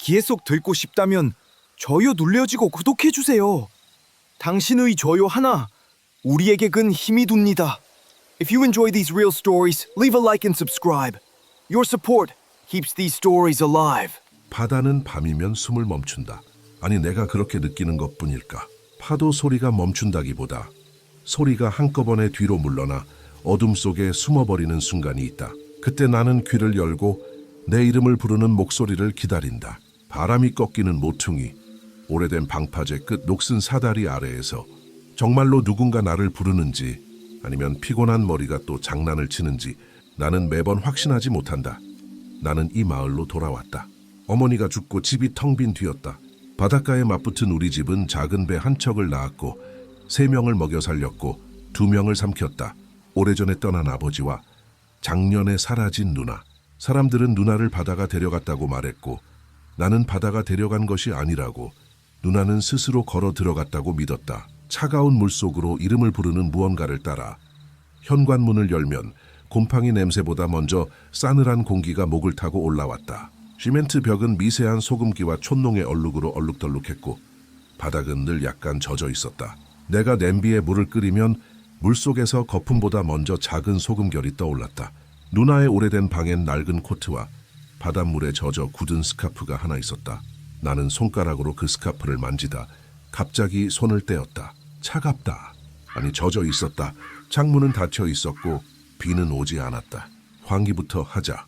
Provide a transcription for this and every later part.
계속 듣고 싶다면 좋아요 눌러주고 구독해주세요. 당신의 좋아요 하나 우리에게 큰 힘이 됩니다. If you enjoy these real stories, leave a like and subscribe. Your support keeps these stories alive. 바다는 밤이면 숨을 멈춘다. 아니 내가 그렇게 느끼는 것뿐일까? 파도 소리가 멈춘다기보다 소리가 한꺼번에 뒤로 물러나 어둠 속에 숨어버리는 순간이 있다. 그때 나는 귀를 열고 내 이름을 부르는 목소리를 기다린다. 바람이 꺾이는 모퉁이, 오래된 방파제 끝 녹슨 사다리 아래에서 정말로 누군가 나를 부르는지 아니면 피곤한 머리가 또 장난을 치는지 나는 매번 확신하지 못한다. 나는 이 마을로 돌아왔다. 어머니가 죽고 집이 텅 빈 뒤였다. 바닷가에 맞붙은 우리 집은 작은 배 한 척을 낳았고 3명을 먹여 살렸고 2명을 삼켰다. 오래전에 떠난 아버지와 작년에 사라진 누나. 사람들은 누나를 바다가 데려갔다고 말했고 나는 바다가 데려간 것이 아니라고 누나는 스스로 걸어 들어갔다고 믿었다. 차가운 물속으로 이름을 부르는 무언가를 따라 현관문을 열면 곰팡이 냄새보다 먼저 싸늘한 공기가 목을 타고 올라왔다. 시멘트 벽은 미세한 소금기와 촛농의 얼룩으로 얼룩덜룩했고 바닥은 늘 약간 젖어 있었다. 내가 냄비에 물을 끓이면 물속에서 거품보다 먼저 작은 소금결이 떠올랐다. 누나의 오래된 방엔 낡은 코트와 바닷물에 젖어 굳은 스카프가 하나 있었다. 나는 손가락으로 그 스카프를 만지다 갑자기 손을 떼었다. 차갑다. 아니 젖어 있었다. 창문은 닫혀 있었고 비는 오지 않았다. 환기부터 하자.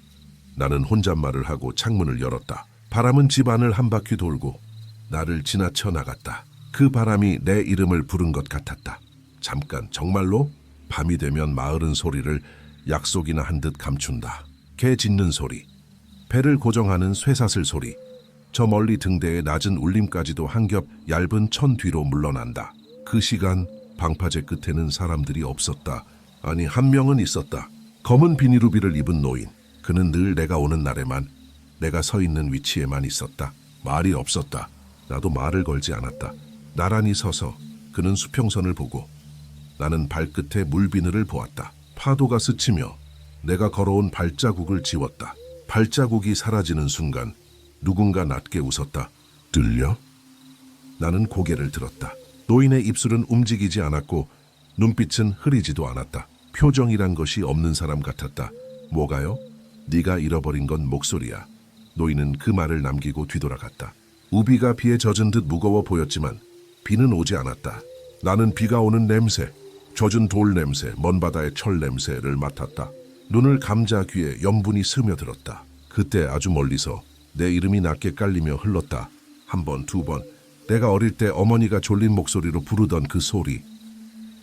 나는 혼잣말을 하고 창문을 열었다. 바람은 집 안을 한 바퀴 돌고 나를 지나쳐 나갔다. 그 바람이 내 이름을 부른 것 같았다. 잠깐 정말로 밤이 되면 마을은 소리를 약속이나 한 듯 감춘다. 개 짖는 소리, 배를 고정하는 쇠사슬 소리, 저 멀리 등대의 낮은 울림까지도 한 겹 얇은 천 뒤로 물러난다. 그 시간 방파제 끝에는 사람들이 없었다. 아니 한 명은 있었다. 검은 비닐우비를 입은 노인. 그는 늘 내가 오는 날에만 내가 서 있는 위치에만 있었다. 말이 없었다. 나도 말을 걸지 않았다. 나란히 서서 그는 수평선을 보고 나는 발끝에 물비늘을 보았다. 파도가 스치며 내가 걸어온 발자국을 지웠다. 발자국이 사라지는 순간 누군가 낮게 웃었다. 들려? 나는 고개를 들었다. 노인의 입술은 움직이지 않았고 눈빛은 흐리지도 않았다. 표정이란 것이 없는 사람 같았다. 뭐가요? 네가 잃어버린 건 목소리야. 노인은 그 말을 남기고 뒤돌아갔다. 우비가 비에 젖은 듯 무거워 보였지만 비는 오지 않았다. 나는 비가 오는 냄새, 젖은 돌 냄새, 먼 바다의 철 냄새를 맡았다. 눈을 감자 귀에 염분이 스며들었다. 그때 아주 멀리서 내 이름이 낮게 깔리며 흘렀다. 한 번, 2번. 내가 어릴 때 어머니가 졸린 목소리로 부르던 그 소리.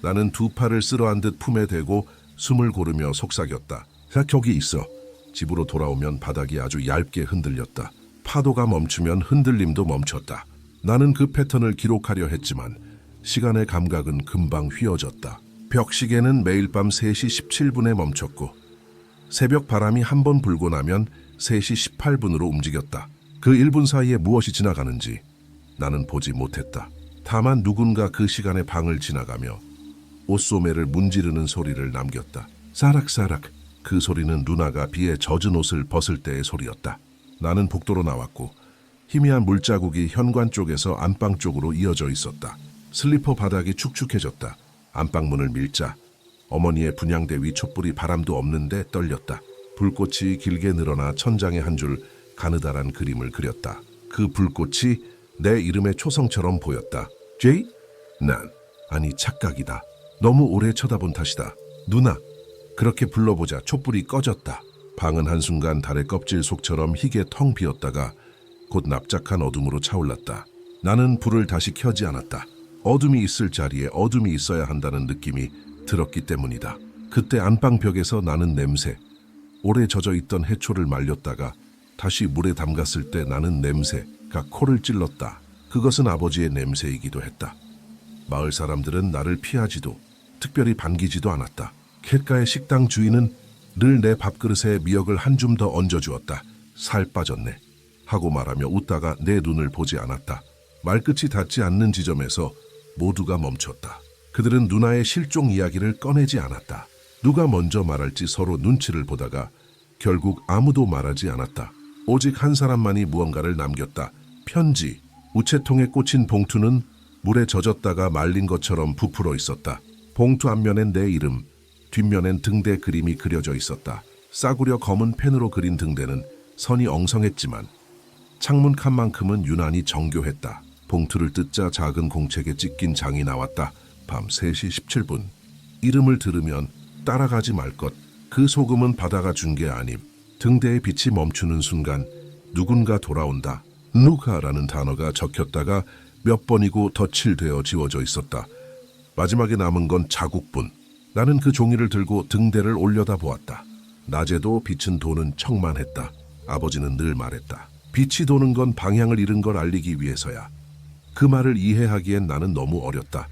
나는 2팔을 쓸어한 듯 품에 대고 숨을 고르며 속삭였다. 자, 저기 있어. 집으로 돌아오면 바닥이 아주 얇게 흔들렸다. 파도가 멈추면 흔들림도 멈췄다. 나는 그 패턴을 기록하려 했지만 시간의 감각은 금방 휘어졌다. 벽시계는 매일 밤 3시 17분에 멈췄고 새벽 바람이 한 번 불고 나면 3시 18분으로 움직였다. 그 1분 사이에 무엇이 지나가는지 나는 보지 못했다. 다만 누군가 그 시간에 방을 지나가며 옷소매를 문지르는 소리를 남겼다. 사락사락. 그 소리는 누나가 비에 젖은 옷을 벗을 때의 소리였다. 나는 복도로 나왔고 희미한 물자국이 현관 쪽에서 안방 쪽으로 이어져 있었다. 슬리퍼 바닥이 축축해졌다. 안방문을 밀자 어머니의 분향대 위 촛불이 바람도 없는데 떨렸다. 불꽃이 길게 늘어나 천장에 한 줄 가느다란 그림을 그렸다. 그 불꽃이 내 이름의 초성처럼 보였다. 제이? 난 아니 착각이다. 너무 오래 쳐다본 탓이다. 누나. 그렇게 불러보자 촛불이 꺼졌다. 방은 한순간 달의 껍질 속처럼 희게 텅 비었다가 곧 납작한 어둠으로 차올랐다. 나는 불을 다시 켜지 않았다. 어둠이 있을 자리에 어둠이 있어야 한다는 느낌이 들었기 때문이다. 그때 안방벽에서 나는 냄새, 오래 젖어있던 해초를 말렸다가 다시 물에 담갔을 때 나는 냄새가 코를 찔렀다. 그것은 아버지의 냄새이기도 했다. 마을 사람들은 나를 피하지도 특별히 반기지도 않았다. 캣가의 식당 주인은 늘 내 밥그릇에 미역을 한 줌 더 얹어주었다. 살 빠졌네 하고 말하며 웃다가 내 눈을 보지 않았다. 말끝이 닿지 않는 지점에서 모두가 멈췄다. 그들은 누나의 실종 이야기를 꺼내지 않았다. 누가 먼저 말할지 서로 눈치를 보다가 결국 아무도 말하지 않았다. 오직 한 사람만이 무언가를 남겼다. 편지. 우체통에 꽂힌 봉투는 물에 젖었다가 말린 것처럼 부풀어 있었다. 봉투 앞면엔 내 이름, 뒷면엔 등대 그림이 그려져 있었다. 싸구려 검은 펜으로 그린 등대는 선이 엉성했지만 창문 칸만큼은 유난히 정교했다. 봉투를 뜯자 작은 공책에 찢긴 장이 나왔다. 밤 3시 17분. 이름을 들으면 따라가지 말 것. 그 소금은 바다가 준 게 아님. 등대의 빛이 멈추는 순간 누군가 돌아온다. 누가라는 단어가 적혔다가 몇 번이고 덧칠되어 지워져 있었다. 마지막에 남은 건 자국뿐. 나는 그 종이를 들고 등대를 올려다 보았다. 낮에도 빛은 도는 척만 했다. 아버지는 늘 말했다. 빛이 도는 건 방향을 잃은 걸 알리기 위해서야. 그 말을 이해하기엔 나는 너무 어렸다.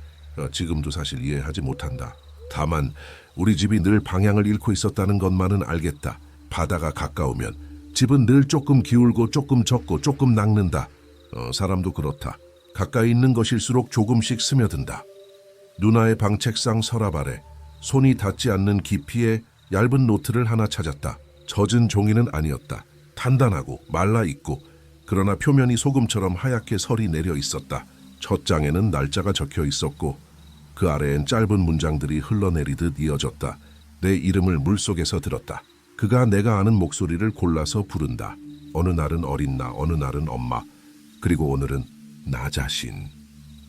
지금도 사실 이해하지 못한다. 다만 우리 집이 늘 방향을 잃고 있었다는 것만은 알겠다. 바다가 가까우면 집은 늘 조금 기울고 조금 젖고 조금 낚는다. 사람도 그렇다. 가까이 있는 것일수록 조금씩 스며든다. 누나의 방 책상 서랍 아래 손이 닿지 않는 깊이의 얇은 노트를 하나 찾았다. 젖은 종이는 아니었다. 단단하고 말라있고 그러나 표면이 소금처럼 하얗게 설이 내려 있었다. 첫 장에는 날짜가 적혀 있었고 그 아래엔 짧은 문장들이 흘러내리듯 이어졌다. 내 이름을 물속에서 들었다. 그가 내가 아는 목소리를 골라서 부른다. 어느 날은 어린 나, 어느 날은 엄마, 그리고 오늘은 나 자신.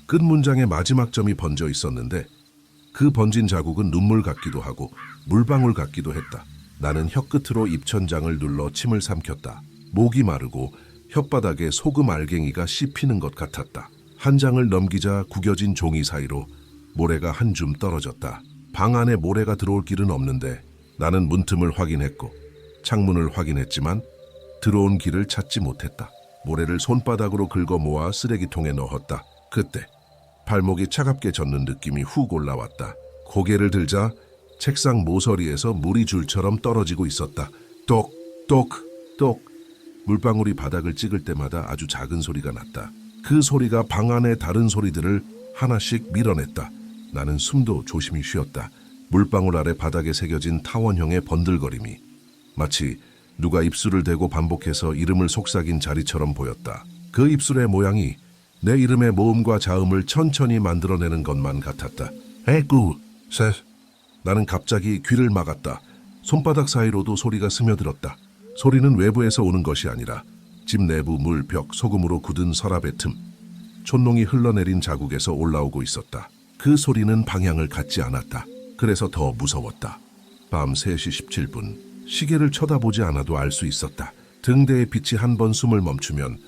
끝 문장의 마지막 점이 번져 있었는데 그 번진 자국은 눈물 같기도 하고 물방울 같기도 했다. 나는 혀끝으로 입천장을 눌러 침을 삼켰다. 목이 마르고 혓바닥에 소금 알갱이가 씹히는 것 같았다. 한 장을 넘기자 구겨진 종이 사이로 모래가 한 줌 떨어졌다. 방 안에 모래가 들어올 길은 없는데 나는 문틈을 확인했고 창문을 확인했지만 들어온 길을 찾지 못했다. 모래를 손바닥으로 긁어 모아 쓰레기통에 넣었다. 그때 발목이 차갑게 젖는 느낌이 훅 올라왔다. 고개를 들자 책상 모서리에서 물이 줄처럼 떨어지고 있었다. 똑, 똑, 똑. 물방울이 바닥을 찍을 때마다 아주 작은 소리가 났다. 그 소리가 방 안의 다른 소리들을 하나씩 밀어냈다. 나는 숨도 조심히 쉬었다. 물방울 아래 바닥에 새겨진 타원형의 번들거림이 마치 누가 입술을 대고 반복해서 이름을 속삭인 자리처럼 보였다. 그 입술의 모양이 내 이름의 모음과 자음을 천천히 만들어내는 것만 같았다. 에구, 셋. 나는 갑자기 귀를 막았다. 손바닥 사이로도 소리가 스며들었다. 소리는 외부에서 오는 것이 아니라 집 내부 물, 벽, 소금으로 굳은 서랍의 틈, 촛농이 흘러내린 자국에서 올라오고 있었다. 그 소리는 방향을 갖지 않았다. 그래서 더 무서웠다. 밤 3시 17분. 시계를 쳐다보지 않아도 알 수 있었다. 등대의 빛이 한 번 숨을 멈추면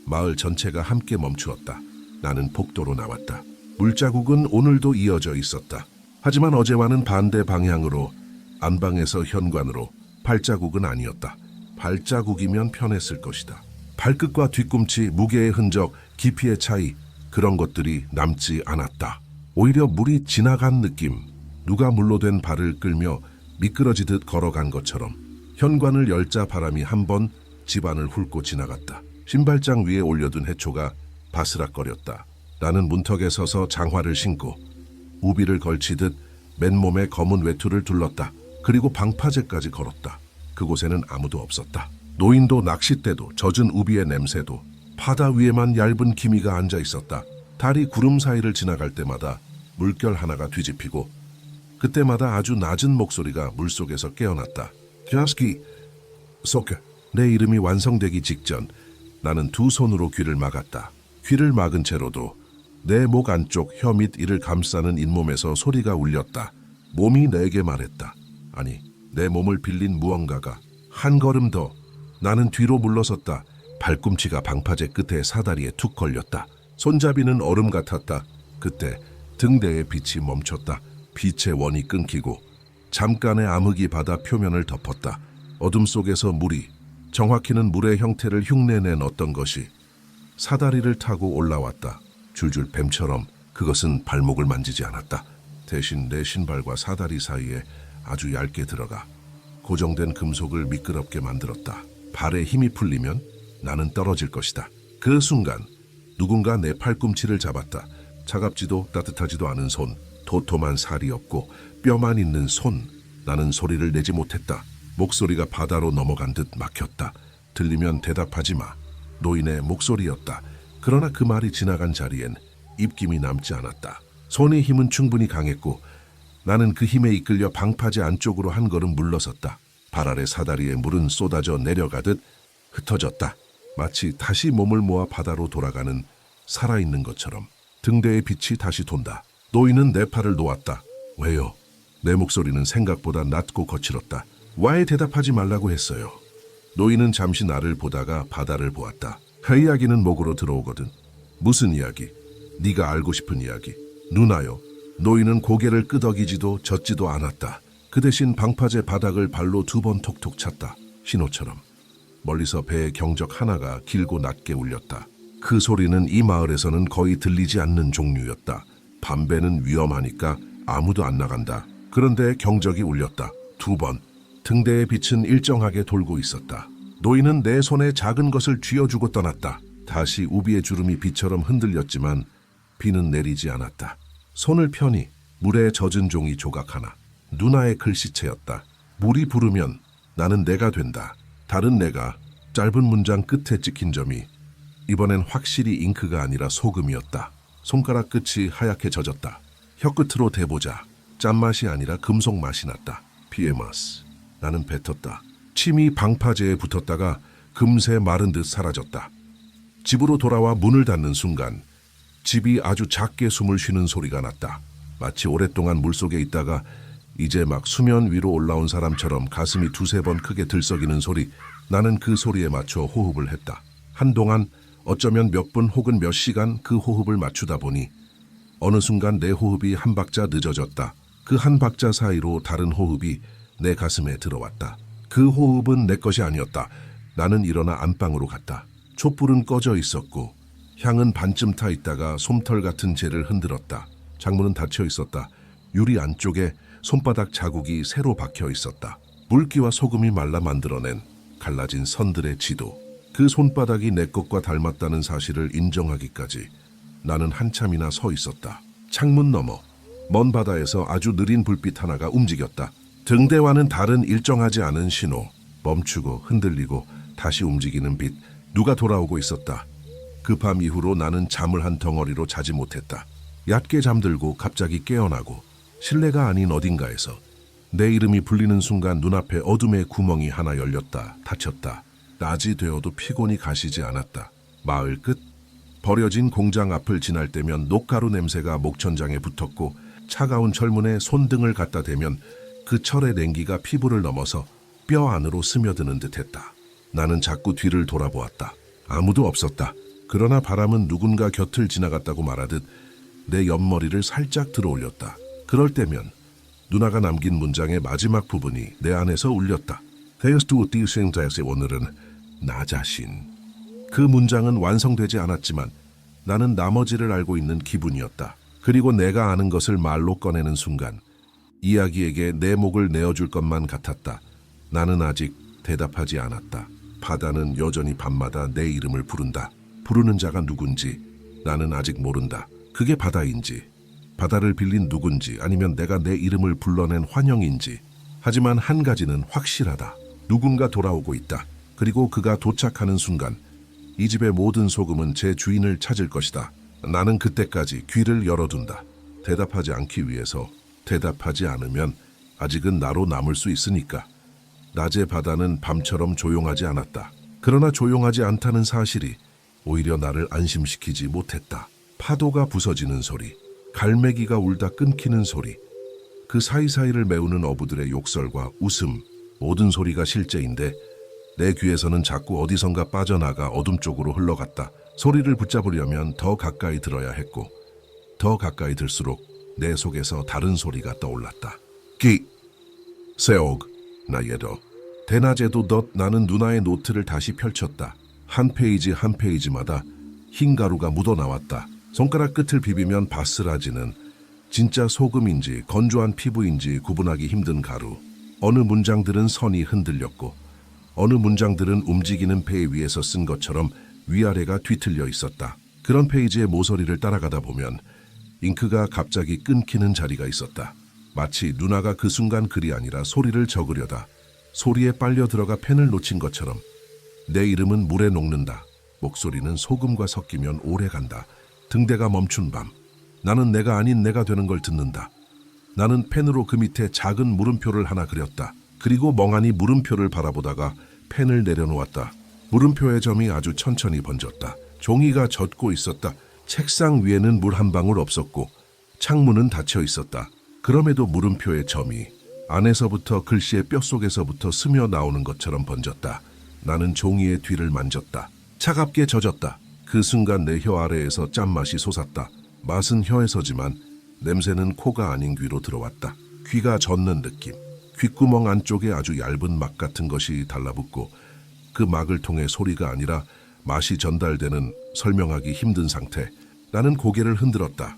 마을 전체가 함께 멈추었다. 나는 복도로 나왔다. 물자국은 오늘도 이어져 있었다. 하지만 어제와는 반대 방향으로 안방에서 현관으로. 발자국은 아니었다. 발자국이면 편했을 것이다. 발끝과 뒤꿈치, 무게의 흔적, 깊이의 차이, 그런 것들이 남지 않았다. 오히려 물이 지나간 느낌. 누가 물로 된 발을 끌며 미끄러지듯 걸어간 것처럼. 현관을 열자 바람이 한 번 집안을 훑고 지나갔다. 신발장 위에 올려둔 해초가 바스락거렸다. 나는 문턱에 서서 장화를 신고 우비를 걸치듯 맨몸에 검은 외투를 둘렀다. 그리고 방파제까지 걸었다. 그곳에는 아무도 없었다. 노인도 낚싯대도 젖은 우비의 냄새도 바다 위에만 얇은 기미가 앉아 있었다. 달이 구름 사이를 지나갈 때마다 물결 하나가 뒤집히고 그때마다 아주 낮은 목소리가 물속에서 깨어났다. 자스키, 소케. 내 이름이 완성되기 직전 나는 두 손으로 귀를 막았다. 귀를 막은 채로도 내 목 안쪽 혀 밑 이를 감싸는 잇몸에서 소리가 울렸다. 몸이 내게 말했다. 아니, 내 몸을 빌린 무언가가. 한 걸음 더. 나는 뒤로 물러섰다. 발꿈치가 방파제 끝에 사다리에 툭 걸렸다. 손잡이는 얼음 같았다. 그때 등대의 빛이 멈췄다. 빛의 원이 끊기고 잠깐의 암흑이 바다 표면을 덮었다. 어둠 속에서 물이, 정확히는 물의 형태를 흉내낸 어떤 것이 사다리를 타고 올라왔다. 줄줄 뱀처럼. 그것은 발목을 만지지 않았다. 대신 내 신발과 사다리 사이에 아주 얇게 들어가 고정된 금속을 미끄럽게 만들었다. 발에 힘이 풀리면 나는 떨어질 것이다. 그 순간 누군가 내 팔꿈치를 잡았다. 차갑지도 따뜻하지도 않은 손, 도톰한 살이 없고 뼈만 있는 손. 나는 소리를 내지 못했다. 목소리가 바다로 넘어간 듯 막혔다. 들리면 대답하지 마. 노인의 목소리였다. 그러나 그 말이 지나간 자리엔 입김이 남지 않았다. 손의 힘은 충분히 강했고 나는 그 힘에 이끌려 방파제 안쪽으로 한 걸음 물러섰다. 발 아래 사다리에 물은 쏟아져 내려가듯 흩어졌다. 마치 다시 몸을 모아 바다로 돌아가는 살아있는 것처럼. 등대의 빛이 다시 돈다. 노인은 내 팔을 놓았다. 왜요? 내 목소리는 생각보다 낮고 거칠었다. 와에 대답하지 말라고 했어요. 노인은 잠시 나를 보다가 바다를 보았다. 그 이야기는 목으로 들어오거든. 무슨 이야기? 네가 알고 싶은 이야기. 누나요. 노인은 고개를 끄덕이지도 젓지도 않았다. 그 대신 방파제 바닥을 발로 2번 톡톡 찼다. 신호처럼. 멀리서 배의 경적 하나가 길고 낮게 울렸다. 그 소리는 이 마을에서는 거의 들리지 않는 종류였다. 밤배는 위험하니까 아무도 안 나간다. 그런데 경적이 울렸다. 2번. 등대의 빛은 일정하게 돌고 있었다. 노인은 내 손에 작은 것을 쥐어주고 떠났다. 다시 우비의 주름이 비처럼 흔들렸지만 비는 내리지 않았다. 손을 펴니 물에 젖은 종이 조각 하나. 누나의 글씨체였다. 물이 부르면 나는 내가 된다. 다른 내가. 짧은 문장 끝에 찍힌 점이 이번엔 확실히 잉크가 아니라 소금이었다. 손가락 끝이 하얗게 젖었다. 혀끝으로 대보자. 짠맛이 아니라 금속 맛이 났다. 피에마스. 나는 뱉었다. 침이 방파제에 붙었다가 금세 마른 듯 사라졌다. 집으로 돌아와 문을 닫는 순간 집이 아주 작게 숨을 쉬는 소리가 났다. 마치 오랫동안 물속에 있다가 이제 막 수면 위로 올라온 사람처럼 가슴이 2-3번 크게 들썩이는 소리. 나는 그 소리에 맞춰 호흡을 했다. 한동안 어쩌면 몇 분 혹은 몇 시간 그 호흡을 맞추다 보니 어느 순간 내 호흡이 한 박자 늦어졌다. 그 한 박자 사이로 다른 호흡이 내 가슴에 들어왔다. 그 호흡은 내 것이 아니었다. 나는 일어나 안방으로 갔다. 촛불은 꺼져 있었고 향은 반쯤 타 있다가 솜털 같은 재를 흔들었다. 창문은 닫혀 있었다. 유리 안쪽에 손바닥 자국이 새로 박혀 있었다. 물기와 소금이 말라 만들어낸 갈라진 선들의 지도. 그 손바닥이 내 것과 닮았다는 사실을 인정하기까지 나는 한참이나 서 있었다. 창문 너머 먼 바다에서 아주 느린 불빛 하나가 움직였다. 등대와는 다른 일정하지 않은 신호. 멈추고 흔들리고 다시 움직이는 빛. 누가 돌아오고 있었다. 그 밤 이후로 나는 잠을 한 덩어리로 자지 못했다. 얕게 잠들고 갑자기 깨어나고 실내가 아닌 어딘가에서 내 이름이 불리는 순간 눈앞에 어둠의 구멍이 하나 열렸다. 닫혔다. 낮이 되어도 피곤이 가시지 않았다. 마을 끝 버려진 공장 앞을 지날 때면 녹가루 냄새가 목천장에 붙었고 차가운 철문에 손등을 갖다 대면 그 철의 냉기가 피부를 넘어서 뼈 안으로 스며드는 듯했다. 나는 자꾸 뒤를 돌아보았다. 아무도 없었다. 그러나 바람은 누군가 곁을 지나갔다고 말하듯 내 옆머리를 살짝 들어올렸다. 그럴 때면 누나가 남긴 문장의 마지막 부분이 내 안에서 울렸다. 오늘은 나 자신. 그 문장은 완성되지 않았지만 나는 나머지를 알고 있는 기분이었다. 그리고 내가 아는 것을 말로 꺼내는 순간 이야기에게 내 목을 내어줄 것만 같았다. 나는 아직 대답하지 않았다. 바다는 여전히 밤마다 내 이름을 부른다. 부르는 자가 누군지 나는 아직 모른다. 그게 바다인지, 바다를 빌린 누군지, 아니면 내가 내 이름을 불러낸 환영인지. 하지만 한 가지는 확실하다. 누군가 돌아오고 있다. 그리고 그가 도착하는 순간 이 집의 모든 소금은 제 주인을 찾을 것이다. 나는 그때까지 귀를 열어둔다. 대답하지 않기 위해서. 대답하지 않으면 아직은 나로 남을 수 있으니까. 낮의 바다는 밤처럼 조용하지 않았다. 그러나 조용하지 않다는 사실이 오히려 나를 안심시키지 못했다. 파도가 부서지는 소리, 갈매기가 울다 끊기는 소리, 그 사이사이를 메우는 어부들의 욕설과 웃음, 모든 소리가 실제인데 내 귀에서는 자꾸 어디선가 빠져나가 어둠 쪽으로 흘러갔다. 소리를 붙잡으려면 더 가까이 들어야 했고 더 가까이 들수록 내 속에서 다른 소리가 떠올랐다. 세옥, 나예도. 대낮에도 나는 누나의 노트를 다시 펼쳤다. 한 페이지 한 페이지마다 흰 가루가 묻어나왔다. 손가락 끝을 비비면 바스라지는 진짜 소금인지 건조한 피부인지 구분하기 힘든 가루. 어느 문장들은 선이 흔들렸고 어느 문장들은 움직이는 배 위에서 쓴 것처럼 위아래가 뒤틀려 있었다. 그런 페이지의 모서리를 따라가다 보면 잉크가 갑자기 끊기는 자리가 있었다. 마치 누나가 그 순간 글이 아니라 소리를 적으려다 소리에 빨려 들어가 펜을 놓친 것처럼 내 이름은 물에 녹는다. 목소리는 소금과 섞이면 오래 간다. 등대가 멈춘 밤. 나는 내가 아닌 내가 되는 걸 듣는다. 나는 펜으로 그 밑에 작은 물음표를 하나 그렸다. 그리고 멍하니 물음표를 바라보다가 펜을 내려놓았다. 물음표의 점이 아주 천천히 번졌다. 종이가 젖고 있었다. 책상 위에는 물 한 방울 없었고 창문은 닫혀 있었다. 그럼에도 물음표의 점이 안에서부터 글씨의 뼛속에서부터 스며 나오는 것처럼 번졌다. 나는 종이의 뒤를 만졌다. 차갑게 젖었다. 그 순간 내 혀 아래에서 짠맛이 솟았다. 맛은 혀에서지만 냄새는 코가 아닌 귀로 들어왔다. 귀가 젖는 느낌. 귓구멍 안쪽에 아주 얇은 막 같은 것이 달라붙고 그 막을 통해 소리가 아니라 맛이 전달되는 설명하기 힘든 상태. 나는 고개를 흔들었다.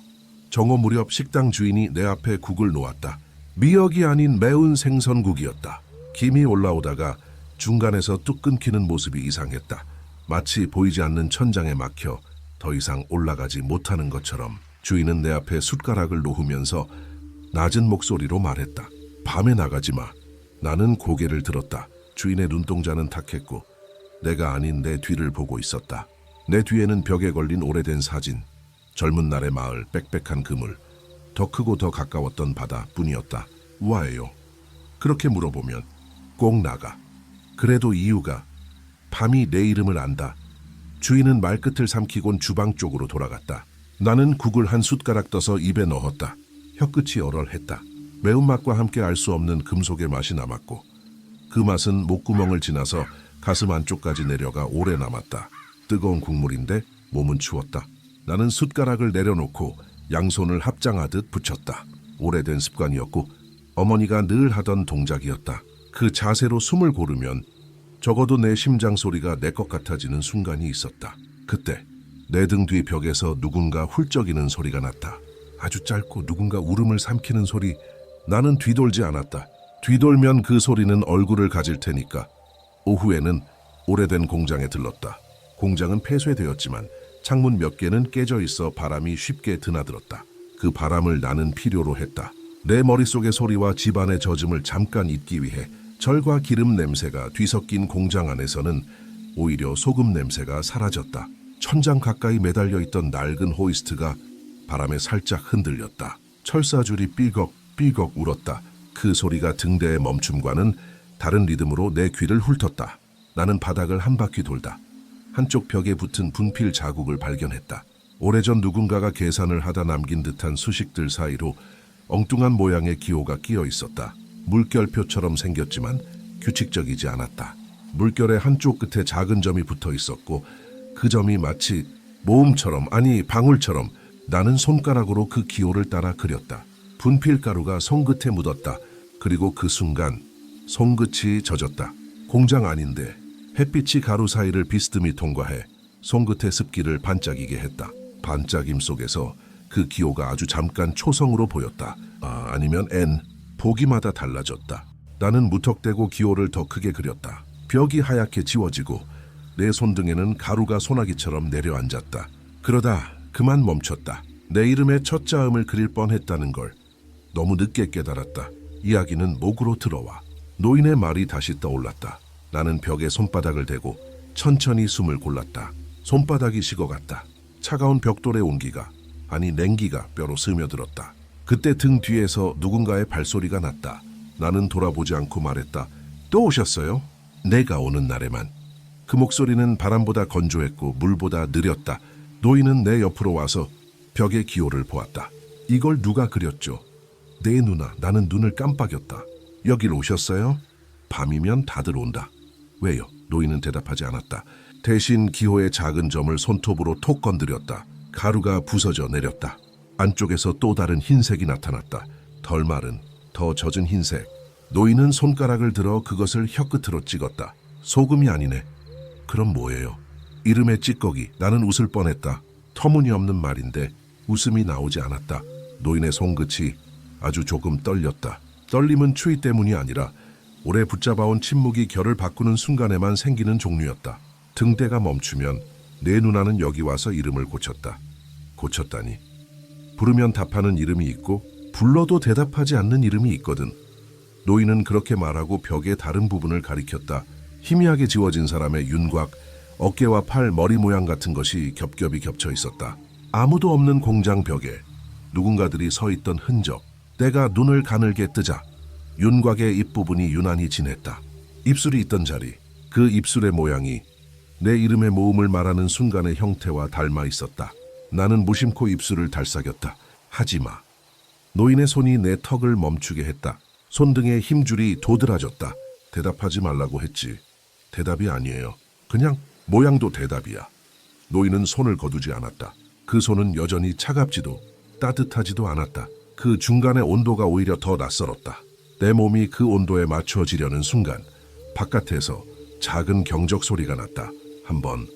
정오 무렵 식당 주인이 내 앞에 국을 놓았다. 미역이 아닌 매운 생선국이었다. 김이 올라오다가 중간에서 뚝 끊기는 모습이 이상했다. 마치 보이지 않는 천장에 막혀 더 이상 올라가지 못하는 것처럼. 주인은 내 앞에 숟가락을 놓으면서 낮은 목소리로 말했다. 밤에 나가지 마. 나는 고개를 들었다. 주인의 눈동자는 탁했고 내가 아닌 내 뒤를 보고 있었다. 내 뒤에는 벽에 걸린 오래된 사진, 젊은 날의 마을, 빽빽한 그물, 더 크고 더 가까웠던 바다뿐이었다. 왜요? 그렇게 물어보면 꼭 나가. 그래도 이유가 밤이 내 이름을 안다. 주인은 말끝을 삼키곤 주방 쪽으로 돌아갔다. 나는 국을 한 숟가락 떠서 입에 넣었다. 혀끝이 얼얼했다. 매운맛과 함께 알 수 없는 금속의 맛이 남았고 그 맛은 목구멍을 지나서 가슴 안쪽까지 내려가 오래 남았다. 뜨거운 국물인데 몸은 추웠다. 나는 숟가락을 내려놓고 양손을 합장하듯 붙였다. 오래된 습관이었고 어머니가 늘 하던 동작이었다. 그 자세로 숨을 고르면 적어도 내 심장 소리가 내 것 같아지는 순간이 있었다. 그때 내 등 뒤 벽에서 누군가 훌쩍이는 소리가 났다. 아주 짧고 누군가 울음을 삼키는 소리. 나는 뒤돌지 않았다. 뒤돌면 그 소리는 얼굴을 가질 테니까. 오후에는 오래된 공장에 들렀다. 공장은 폐쇄되었지만 창문 몇 개는 깨져 있어 바람이 쉽게 드나들었다. 그 바람을 나는 필요로 했다. 내 머릿속의 소리와 집안의 젖음을 잠깐 잊기 위해. 절과 기름 냄새가 뒤섞인 공장 안에서는 오히려 소금 냄새가 사라졌다. 천장 가까이 매달려 있던 낡은 호이스트가 바람에 살짝 흔들렸다. 철사줄이 삐걱삐걱 울었다. 그 소리가 등대의 멈춤과는 다른 리듬으로 내 귀를 훑었다. 나는 바닥을 한 바퀴 돌다 한쪽 벽에 붙은 분필 자국을 발견했다. 오래전 누군가가 계산을 하다 남긴 듯한 수식들 사이로 엉뚱한 모양의 기호가 끼어 있었다. 물결표처럼 생겼지만 규칙적이지 않았다. 물결의 한쪽 끝에 작은 점이 붙어 있었고 그 점이 마치 모음처럼, 아니 방울처럼. 나는 손가락으로 그 기호를 따라 그렸다. 분필가루가 손끝에 묻었다. 그리고 그 순간 손끝이 젖었다. 공장 안인데 햇빛이 가루 사이를 비스듬히 통과해 손끝의 습기를 반짝이게 했다. 반짝임 속에서 그 기호가 아주 잠깐 초성으로 보였다. 아니면 N. 보기마다 달라졌다. 나는 무턱대고 기호를 더 크게 그렸다. 벽이 하얗게 지워지고 내 손등에는 가루가 소나기처럼 내려앉았다. 그러다 그만 멈췄다. 내 이름의 첫 자음을 그릴 뻔했다는 걸 너무 늦게 깨달았다. 이야기는 목으로 들어와. 노인의 말이 다시 떠올랐다. 나는 벽에 손바닥을 대고 천천히 숨을 골랐다. 손바닥이 식어갔다. 차가운 벽돌의 온기가, 아니 냉기가 뼈로 스며들었다. 그때 등 뒤에서 누군가의 발소리가 났다. 나는 돌아보지 않고 말했다. 또 오셨어요? 내가 오는 날에만. 그 목소리는 바람보다 건조했고 물보다 느렸다. 노인은 내 옆으로 와서 벽의 기호를 보았다. 이걸 누가 그렸죠? 내 누나. 나는 눈을 깜빡였다. 여길 오셨어요? 밤이면 다들 온다. 왜요? 노인은 대답하지 않았다. 대신 기호의 작은 점을 손톱으로 톡 건드렸다. 가루가 부서져 내렸다. 안쪽에서 또 다른 흰색이 나타났다. 덜 마른, 더 젖은 흰색. 노인은 손가락을 들어 그것을 혀끝으로 찍었다. 소금이 아니네. 그럼 뭐예요? 이름의 찌꺼기. 나는 웃을 뻔했다. 터무니없는 말인데 웃음이 나오지 않았다. 노인의 손끝이 아주 조금 떨렸다. 떨림은 추위 때문이 아니라 오래 붙잡아온 침묵이 결을 바꾸는 순간에만 생기는 종류였다. 등대가 멈추면 내 누나는 여기 와서 이름을 고쳤다. 고쳤다니. 부르면 답하는 이름이 있고 불러도 대답하지 않는 이름이 있거든. 노인은 그렇게 말하고 벽의 다른 부분을 가리켰다. 희미하게 지워진 사람의 윤곽, 어깨와 팔, 머리 모양 같은 것이 겹겹이 겹쳐 있었다. 아무도 없는 공장 벽에 누군가들이 서 있던 흔적. 내가 눈을 가늘게 뜨자 윤곽의 입부분이 유난히 진했다. 입술이 있던 자리, 그 입술의 모양이 내 이름의 모음을 말하는 순간의 형태와 닮아 있었다. 나는 무심코 입술을 달싹였다. 하지마. 노인의 손이 내 턱을 멈추게 했다. 손등의 힘줄이 도드라졌다. 대답하지 말라고 했지. 대답이 아니에요. 그냥 모양도 대답이야. 노인은 손을 거두지 않았다. 그 손은 여전히 차갑지도 따뜻하지도 않았다. 그 중간의 온도가 오히려 더 낯설었다. 내 몸이 그 온도에 맞춰지려는 순간 바깥에서 작은 경적 소리가 났다. 한 번.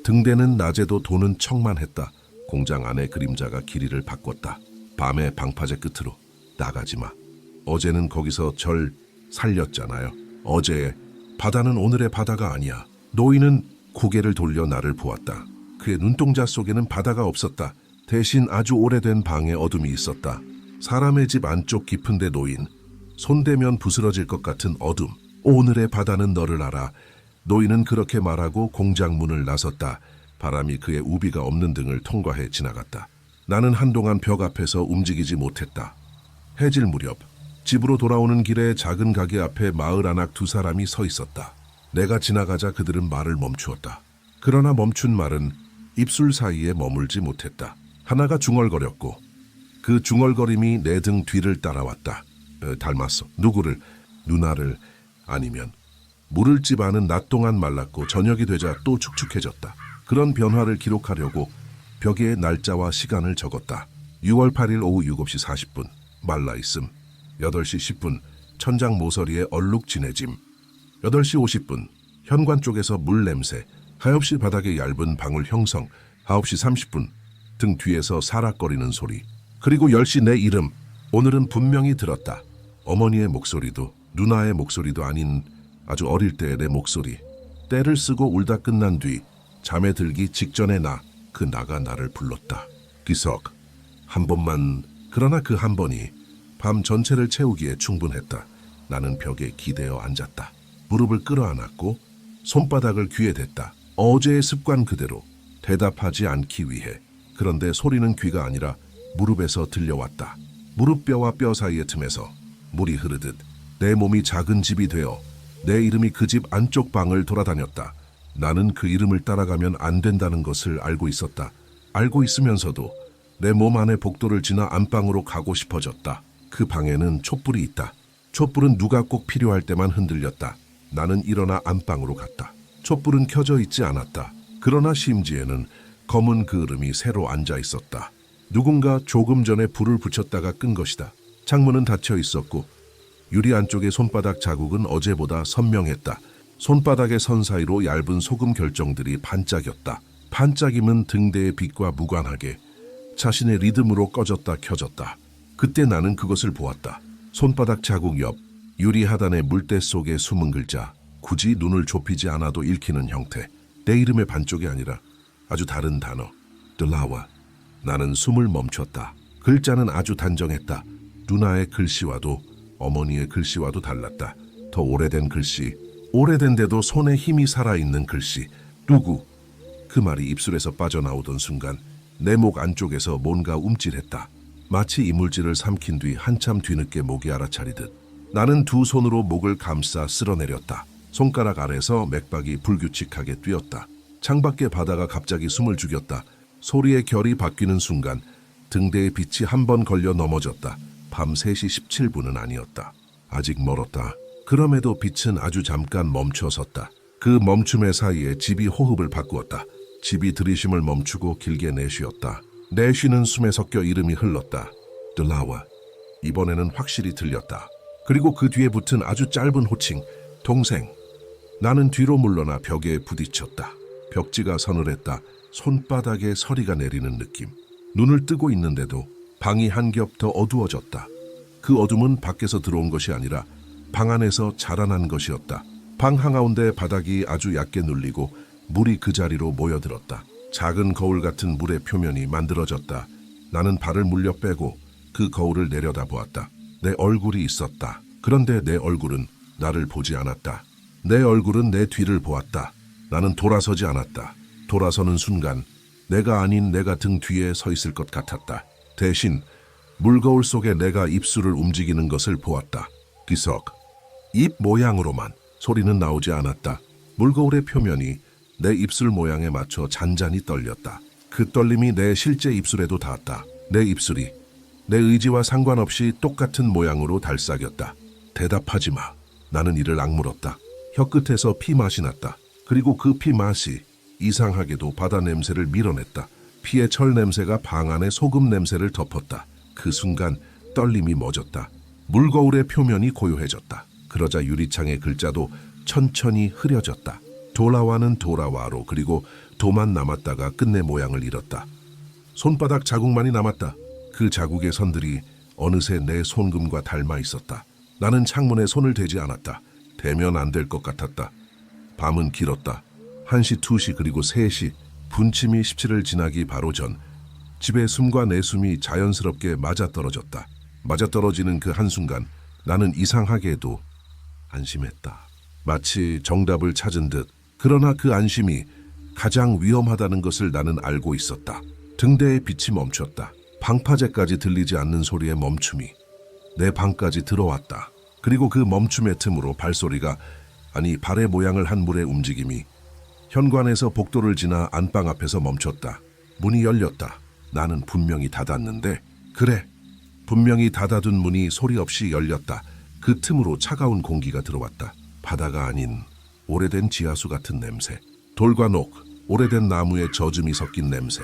등대는 낮에도 도는 척만 했다. 공장 안의 그림자가 길이를 바꿨다. 밤의 방파제 끝으로. 나가지 마. 어제는 거기서 절 살렸잖아요. 어제의 바다는 오늘의 바다가 아니야. 노인은 고개를 돌려 나를 보았다. 그의 눈동자 속에는 바다가 없었다. 대신 아주 오래된 방에 어둠이 있었다. 사람의 집 안쪽 깊은데 노인. 손대면 부스러질 것 같은 어둠. 오늘의 바다는 너를 알아. 노인은 그렇게 말하고 공장 문을 나섰다. 바람이 그의 우비가 없는 등을 통과해 지나갔다. 나는 한동안 벽 앞에서 움직이지 못했다. 해질 무렵 집으로 돌아오는 길에 작은 가게 앞에 마을 안악 두 사람이 서 있었다. 내가 지나가자 그들은 말을 멈추었다. 그러나 멈춘 말은 입술 사이에 머물지 못했다. 하나가 중얼거렸고 그 중얼거림이 내 등 뒤를 따라왔다. 닮았어. 누구를? 누나를. 아니면 물을 집안은 낮 동안 말랐고 저녁이 되자 또 축축해졌다. 그런 변화를 기록하려고 벽에 날짜와 시간을 적었다. 6월 8일 오후 7시 40분 말라있음. 8시 10분 천장 모서리에 얼룩진해짐. 8시 50분 현관 쪽에서 물 냄새. 9시 바닥에 얇은 방울 형성. 9시 30분 등 뒤에서 사락거리는 소리. 그리고 10시 내 이름. 오늘은 분명히 들었다. 어머니의 목소리도 누나의 목소리도 아닌 아주 어릴 때의 내 목소리. 때를 쓰고 울다 끝난 뒤 잠에 들기 직전에 그 나가 나를 불렀다. 기석. 한 번만. 그러나 그 한 번이 밤 전체를 채우기에 충분했다. 나는 벽에 기대어 앉았다. 무릎을 끌어안았고 손바닥을 귀에 댔다. 어제의 습관 그대로 대답하지 않기 위해. 그런데 소리는 귀가 아니라 무릎에서 들려왔다. 무릎뼈와 뼈 사이의 틈에서 물이 흐르듯 내 몸이 작은 집이 되어 내 이름이 그 집 안쪽 방을 돌아다녔다. 나는 그 이름을 따라가면 안 된다는 것을 알고 있었다. 알고 있으면서도 내 몸 안의 복도를 지나 안방으로 가고 싶어졌다. 그 방에는 촛불이 있다. 촛불은 누가 꼭 필요할 때만 흔들렸다. 나는 일어나 안방으로 갔다. 촛불은 켜져 있지 않았다. 그러나 심지에는 검은 그을음이 새로 앉아 있었다. 누군가 조금 전에 불을 붙였다가 끈 것이다. 창문은 닫혀 있었고 유리 안쪽의 손바닥 자국은 어제보다 선명했다. 손바닥의 선 사이로 얇은 소금 결정들이 반짝였다. 반짝임은 등대의 빛과 무관하게 자신의 리듬으로 꺼졌다 켜졌다. 그때 나는 그것을 보았다. 손바닥 자국 옆 유리 하단의 물때 속에 숨은 글자. 굳이 눈을 좁히지 않아도 읽히는 형태. 내 이름의 반쪽이 아니라 아주 다른 단어. 들라와. 나는 숨을 멈췄다. 글자는 아주 단정했다. 누나의 글씨와도 어머니의 글씨와도 달랐다. 더 오래된 글씨. 오래된데도 손에 힘이 살아있는 글씨. 누구? 그 말이 입술에서 빠져나오던 순간 내 목 안쪽에서 뭔가 움찔했다. 마치 이물질을 삼킨 뒤 한참 뒤늦게 목이 알아차리듯. 나는 두 손으로 목을 감싸 쓸어내렸다. 손가락 아래서 맥박이 불규칙하게 뛰었다. 창밖의 바다가 갑자기 숨을 죽였다. 소리의 결이 바뀌는 순간 등대의 빛이 한 번 걸려 넘어졌다. 밤 3시 17분은 아니었다. 아직 멀었다. 그럼에도 빛은 아주 잠깐 멈춰 섰다. 그 멈춤의 사이에 집이 호흡을 바꾸었다. 집이 들이쉼을 멈추고 길게 내쉬었다. 내쉬는 숨에 섞여 이름이 흘렀다. 들라와. 이번에는 확실히 들렸다. 그리고 그 뒤에 붙은 아주 짧은 호칭. 동생. 나는 뒤로 물러나 벽에 부딪혔다. 벽지가 서늘했다. 손바닥에 서리가 내리는 느낌. 눈을 뜨고 있는데도 방이 한 겹 더 어두워졌다. 그 어둠은 밖에서 들어온 것이 아니라 방 안에서 자라난 것이었다. 방 한가운데 바닥이 아주 얕게 눌리고 물이 그 자리로 모여들었다. 작은 거울 같은 물의 표면이 만들어졌다. 나는 발을 물려 빼고 그 거울을 내려다보았다. 내 얼굴이 있었다. 그런데 내 얼굴은 나를 보지 않았다. 내 얼굴은 내 뒤를 보았다. 나는 돌아서지 않았다. 돌아서는 순간 내가 아닌 내가 등 뒤에 서 있을 것 같았다. 대신 물거울 속에 내가 입술을 움직이는 것을 보았다. 기석. 입 모양으로만. 소리는 나오지 않았다. 물거울의 표면이 내 입술 모양에 맞춰 잔잔히 떨렸다. 그 떨림이 내 실제 입술에도 닿았다. 내 입술이 내 의지와 상관없이 똑같은 모양으로 달싹였다. 대답하지 마. 나는 이를 악물었다. 혀끝에서 피 맛이 났다. 그리고 그 피 맛이 이상하게도 바다 냄새를 밀어냈다. 피의 철 냄새가 방 안의 소금 냄새를 덮었다. 그 순간 떨림이 멎었다. 물거울의 표면이 고요해졌다. 그러자 유리창의 글자도 천천히 흐려졌다. 돌아와는 돌아와로. 그리고 도만 남았다가 끝내 모양을 잃었다. 손바닥 자국만이 남았다. 그 자국의 선들이 어느새 내 손금과 닮아 있었다. 나는 창문에 손을 대지 않았다. 대면 안 될 것 같았다. 밤은 길었다. 1시, 2시 그리고 3시. 분침이 17을 지나기 바로 전 집의 숨과 내 숨이 자연스럽게 맞아떨어졌다. 맞아떨어지는 그 한순간 나는 이상하게도 안심했다. 마치 정답을 찾은 듯. 그러나 그 안심이 가장 위험하다는 것을 나는 알고 있었다. 등대의 빛이 멈췄다. 방파제까지 들리지 않는 소리의 멈춤이 내 방까지 들어왔다. 그리고 그 멈춤의 틈으로 발소리가, 아니 발의 모양을 한 물의 움직임이 현관에서 복도를 지나 안방 앞에서 멈췄다. 문이 열렸다. 나는 분명히 닫았는데, 그래, 분명히 닫아둔 문이 소리 없이 열렸다. 그 틈으로 차가운 공기가 들어왔다. 바다가 아닌 오래된 지하수 같은 냄새. 돌과 녹, 오래된 나무의 젖음이 섞인 냄새.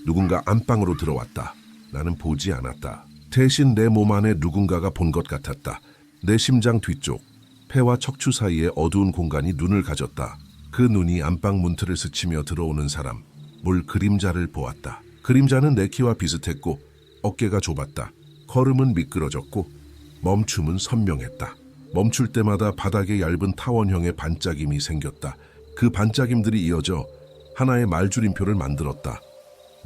누군가 안방으로 들어왔다. 나는 보지 않았다. 대신 내 몸 안에 누군가가 본 것 같았다. 내 심장 뒤쪽, 폐와 척추 사이의 어두운 공간이 눈을 가졌다. 그 눈이 안방 문틀을 스치며 들어오는 사람, 물 그림자를 보았다. 그림자는 내 키와 비슷했고 어깨가 좁았다. 걸음은 미끄러졌고 멈춤은 선명했다. 멈출 때마다 바닥에 얇은 타원형의 반짝임이 생겼다. 그 반짝임들이 이어져 하나의 말줄임표를 만들었다.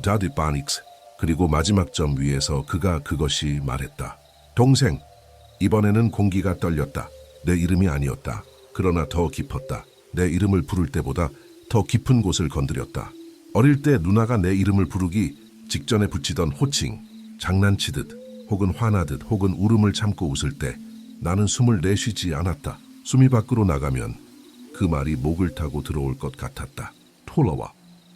다디바닉스. 그리고 마지막 점 위에서 그가 그것이 말했다. 동생. 이번에는 공기가 떨렸다. 내 이름이 아니었다. 그러나 더 깊었다. 내 이름을 부를 때보다 더 깊은 곳을 건드렸다. 어릴 때 누나가 내 이름을 부르기 직전에 붙이던 호칭, 장난치듯 혹은 화나듯 혹은 울음을 참고 웃을 때 나는 숨을 내쉬지 않았다. 숨이 밖으로 나가면 그 말이 목을 타고 들어올 것 같았다. 톨러와.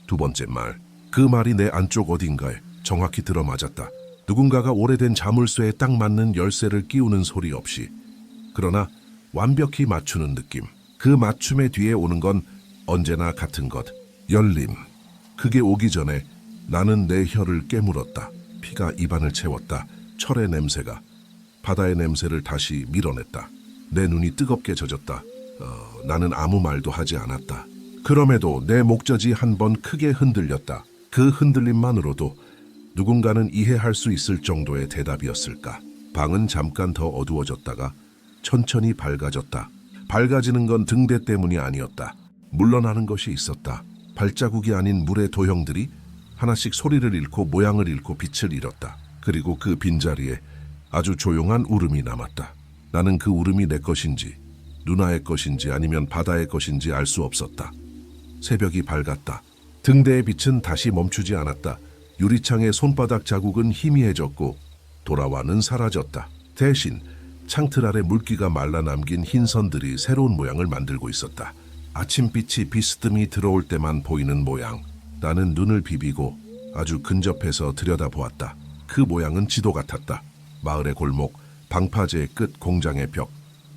두 번째 말. 그 말이 내 안쪽 어딘가에 정확히 들어맞았다. 누군가가 오래된 자물쇠에 딱 맞는 열쇠를 끼우는 소리 없이. 그러나 완벽히 맞추는 느낌. 그 맞춤의 뒤에 오는 건 언제나 같은 것. 열림. 그게 오기 전에 나는 내 혀를 깨물었다. 피가 입안을 채웠다. 철의 냄새가 바다의 냄새를 다시 밀어냈다. 내 눈이 뜨겁게 젖었다. 나는 아무 말도 하지 않았다. 그럼에도 내 목젖이 한 번 크게 흔들렸다. 그 흔들림만으로도 누군가는 이해할 수 있을 정도의 대답이었을까. 방은 잠깐 더 어두워졌다가 천천히 밝아졌다. 밝아지는 건 등대 때문이 아니었다. 물러나는 것이 있었다. 발자국이 아닌 물의 도형들이 하나씩 소리를 잃고 모양을 잃고 빛을 잃었다. 그리고 그 빈자리에 아주 조용한 울음이 남았다. 나는 그 울음이 내 것인지 누나의 것인지 아니면 바다의 것인지 알 수 없었다. 새벽이 밝았다. 등대의 빛은 다시 멈추지 않았다. 유리창의 손바닥 자국은 희미해졌고 돌아와는 사라졌다. 대신 창틀 아래 물기가 말라 남긴 흰 선들이 새로운 모양을 만들고 있었다. 아침빛이 비스듬히 들어올 때만 보이는 모양. 나는 눈을 비비고 아주 근접해서 들여다보았다. 그 모양은 지도 같았다. 마을의 골목, 방파제의 끝, 공장의 벽,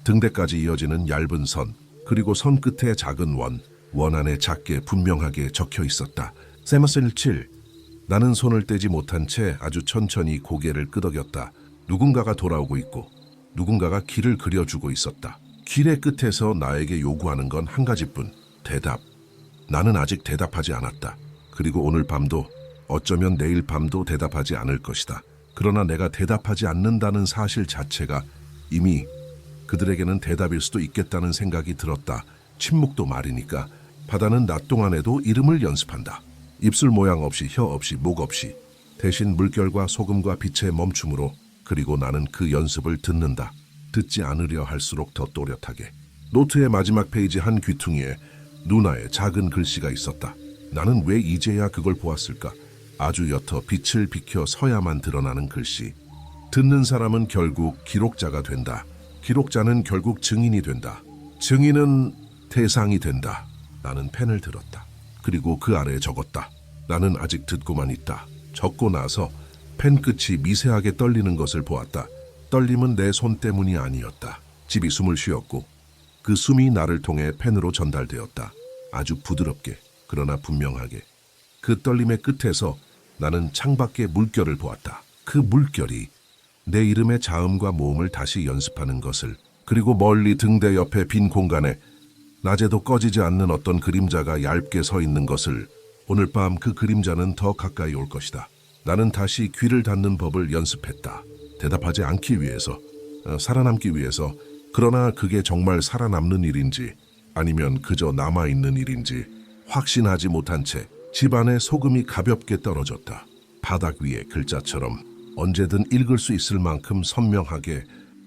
등대까지 이어지는 얇은 선, 그리고 선 끝에 작은 원 안에 작게 분명하게 적혀 있었다. 세머셀 7. 나는 손을 떼지 못한 채 아주 천천히 고개를 끄덕였다. 누군가가 돌아오고 있고 누군가가 길을 그려주고 있었다. 길의 끝에서 나에게 요구하는 건 한 가지뿐. 대답. 나는 아직 대답하지 않았다. 그리고 오늘 밤도 어쩌면 내일 밤도 대답하지 않을 것이다. 그러나 내가 대답하지 않는다는 사실 자체가 이미 그들에게는 대답일 수도 있겠다는 생각이 들었다. 침묵도 말이니까. 바다는 낮 동안에도 이름을 연습한다. 입술 모양 없이, 혀 없이, 목 없이. 대신 물결과 소금과 빛의 멈춤으로. 그리고 나는 그 연습을 듣는다. 듣지 않으려 할수록 더 또렷하게. 노트의 마지막 페이지 한 귀퉁이에 누나의 작은 글씨가 있었다. 나는 왜 이제야 그걸 보았을까? 아주 옅어 빛을 비켜 서야만 드러나는 글씨. 듣는 사람은 결국 기록자가 된다. 기록자는 결국 증인이 된다. 증인은 대상이 된다. 나는 펜을 들었다. 그리고 그 아래에 적었다. 나는 아직 듣고만 있다. 적고 나서 펜 끝이 미세하게 떨리는 것을 보았다. 떨림은 내 손 때문이 아니었다. 집이 숨을 쉬었고 그 숨이 나를 통해 펜으로 전달되었다. 아주 부드럽게, 그러나 분명하게. 그 떨림의 끝에서 나는 창밖의 물결을 보았다. 그 물결이 내 이름의 자음과 모음을 다시 연습하는 것을, 그리고 멀리 등대 옆에 빈 공간에 낮에도 꺼지지 않는 어떤 그림자가 얇게 서 있는 것을, 오늘 밤 그 그림자는 더 가까이 올 것이다. 나는 다시 귀를 닫는 법을 연습했다. 대답하지 않기 위해서, 살아남기 위해서. 그러나 그게 정말 살아남는 일인지 아니면 그저 남아있는 일인지 확신하지 못한 채 집안에 소금이 가볍게 떨어졌다. 바닥 위에 글자처럼 언제든 읽을 수 있을 만큼 선명하게.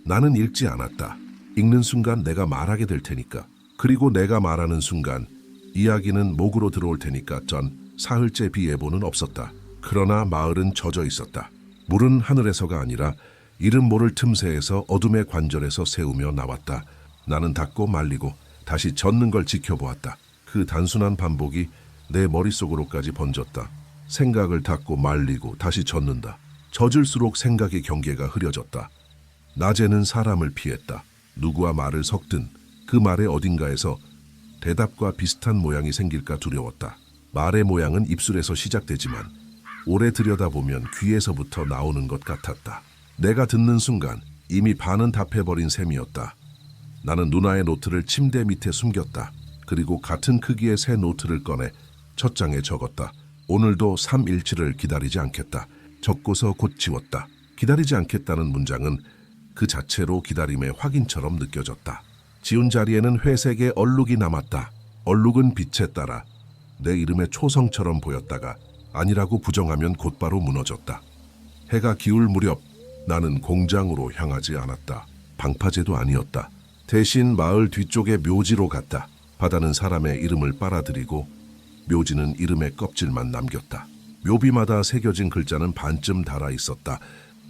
나는 읽지 않았다. 읽는 순간 내가 말하게 될 테니까. 그리고 내가 말하는 순간 이야기는 목으로 들어올 테니까. 전 사흘째 비 예보는 없었다. 그러나 마을은 젖어 있었다. 물은 하늘에서가 아니라 이름 모를 틈새에서 어둠의 관절에서 새우며 나왔다. 나는 닫고 말리고 다시 젖는 걸 지켜보았다. 그 단순한 반복이 내 머릿속으로까지 번졌다. 생각을 닫고 말리고 다시 젖는다. 젖을수록 생각의 경계가 흐려졌다. 낮에는 사람을 피했다. 누구와 말을 섞든 그 말의 어딘가에서 대답과 비슷한 모양이 생길까 두려웠다. 말의 모양은 입술에서 시작되지만 오래 들여다보면 귀에서부터 나오는 것 같았다. 내가 듣는 순간 이미 반은 답해버린 셈이었다. 나는 누나의 노트를 침대 밑에 숨겼다. 그리고 같은 크기의 새 노트를 꺼내 첫 장에 적었다. 오늘도 317을 기다리지 않겠다. 적고서 곧 지웠다. 기다리지 않겠다는 문장은 그 자체로 기다림의 확인처럼 느껴졌다. 지운 자리에는 회색의 얼룩이 남았다. 얼룩은 빛에 따라 내 이름의 초성처럼 보였다가 아니라고 부정하면 곧바로 무너졌다. 해가 기울 무렵 나는 공장으로 향하지 않았다. 방파제도 아니었다. 대신 마을 뒤쪽의 묘지로 갔다. 바다는 사람의 이름을 빨아들이고 묘지는 이름의 껍질만 남겼다. 묘비마다 새겨진 글자는 반쯤 닳아 있었다.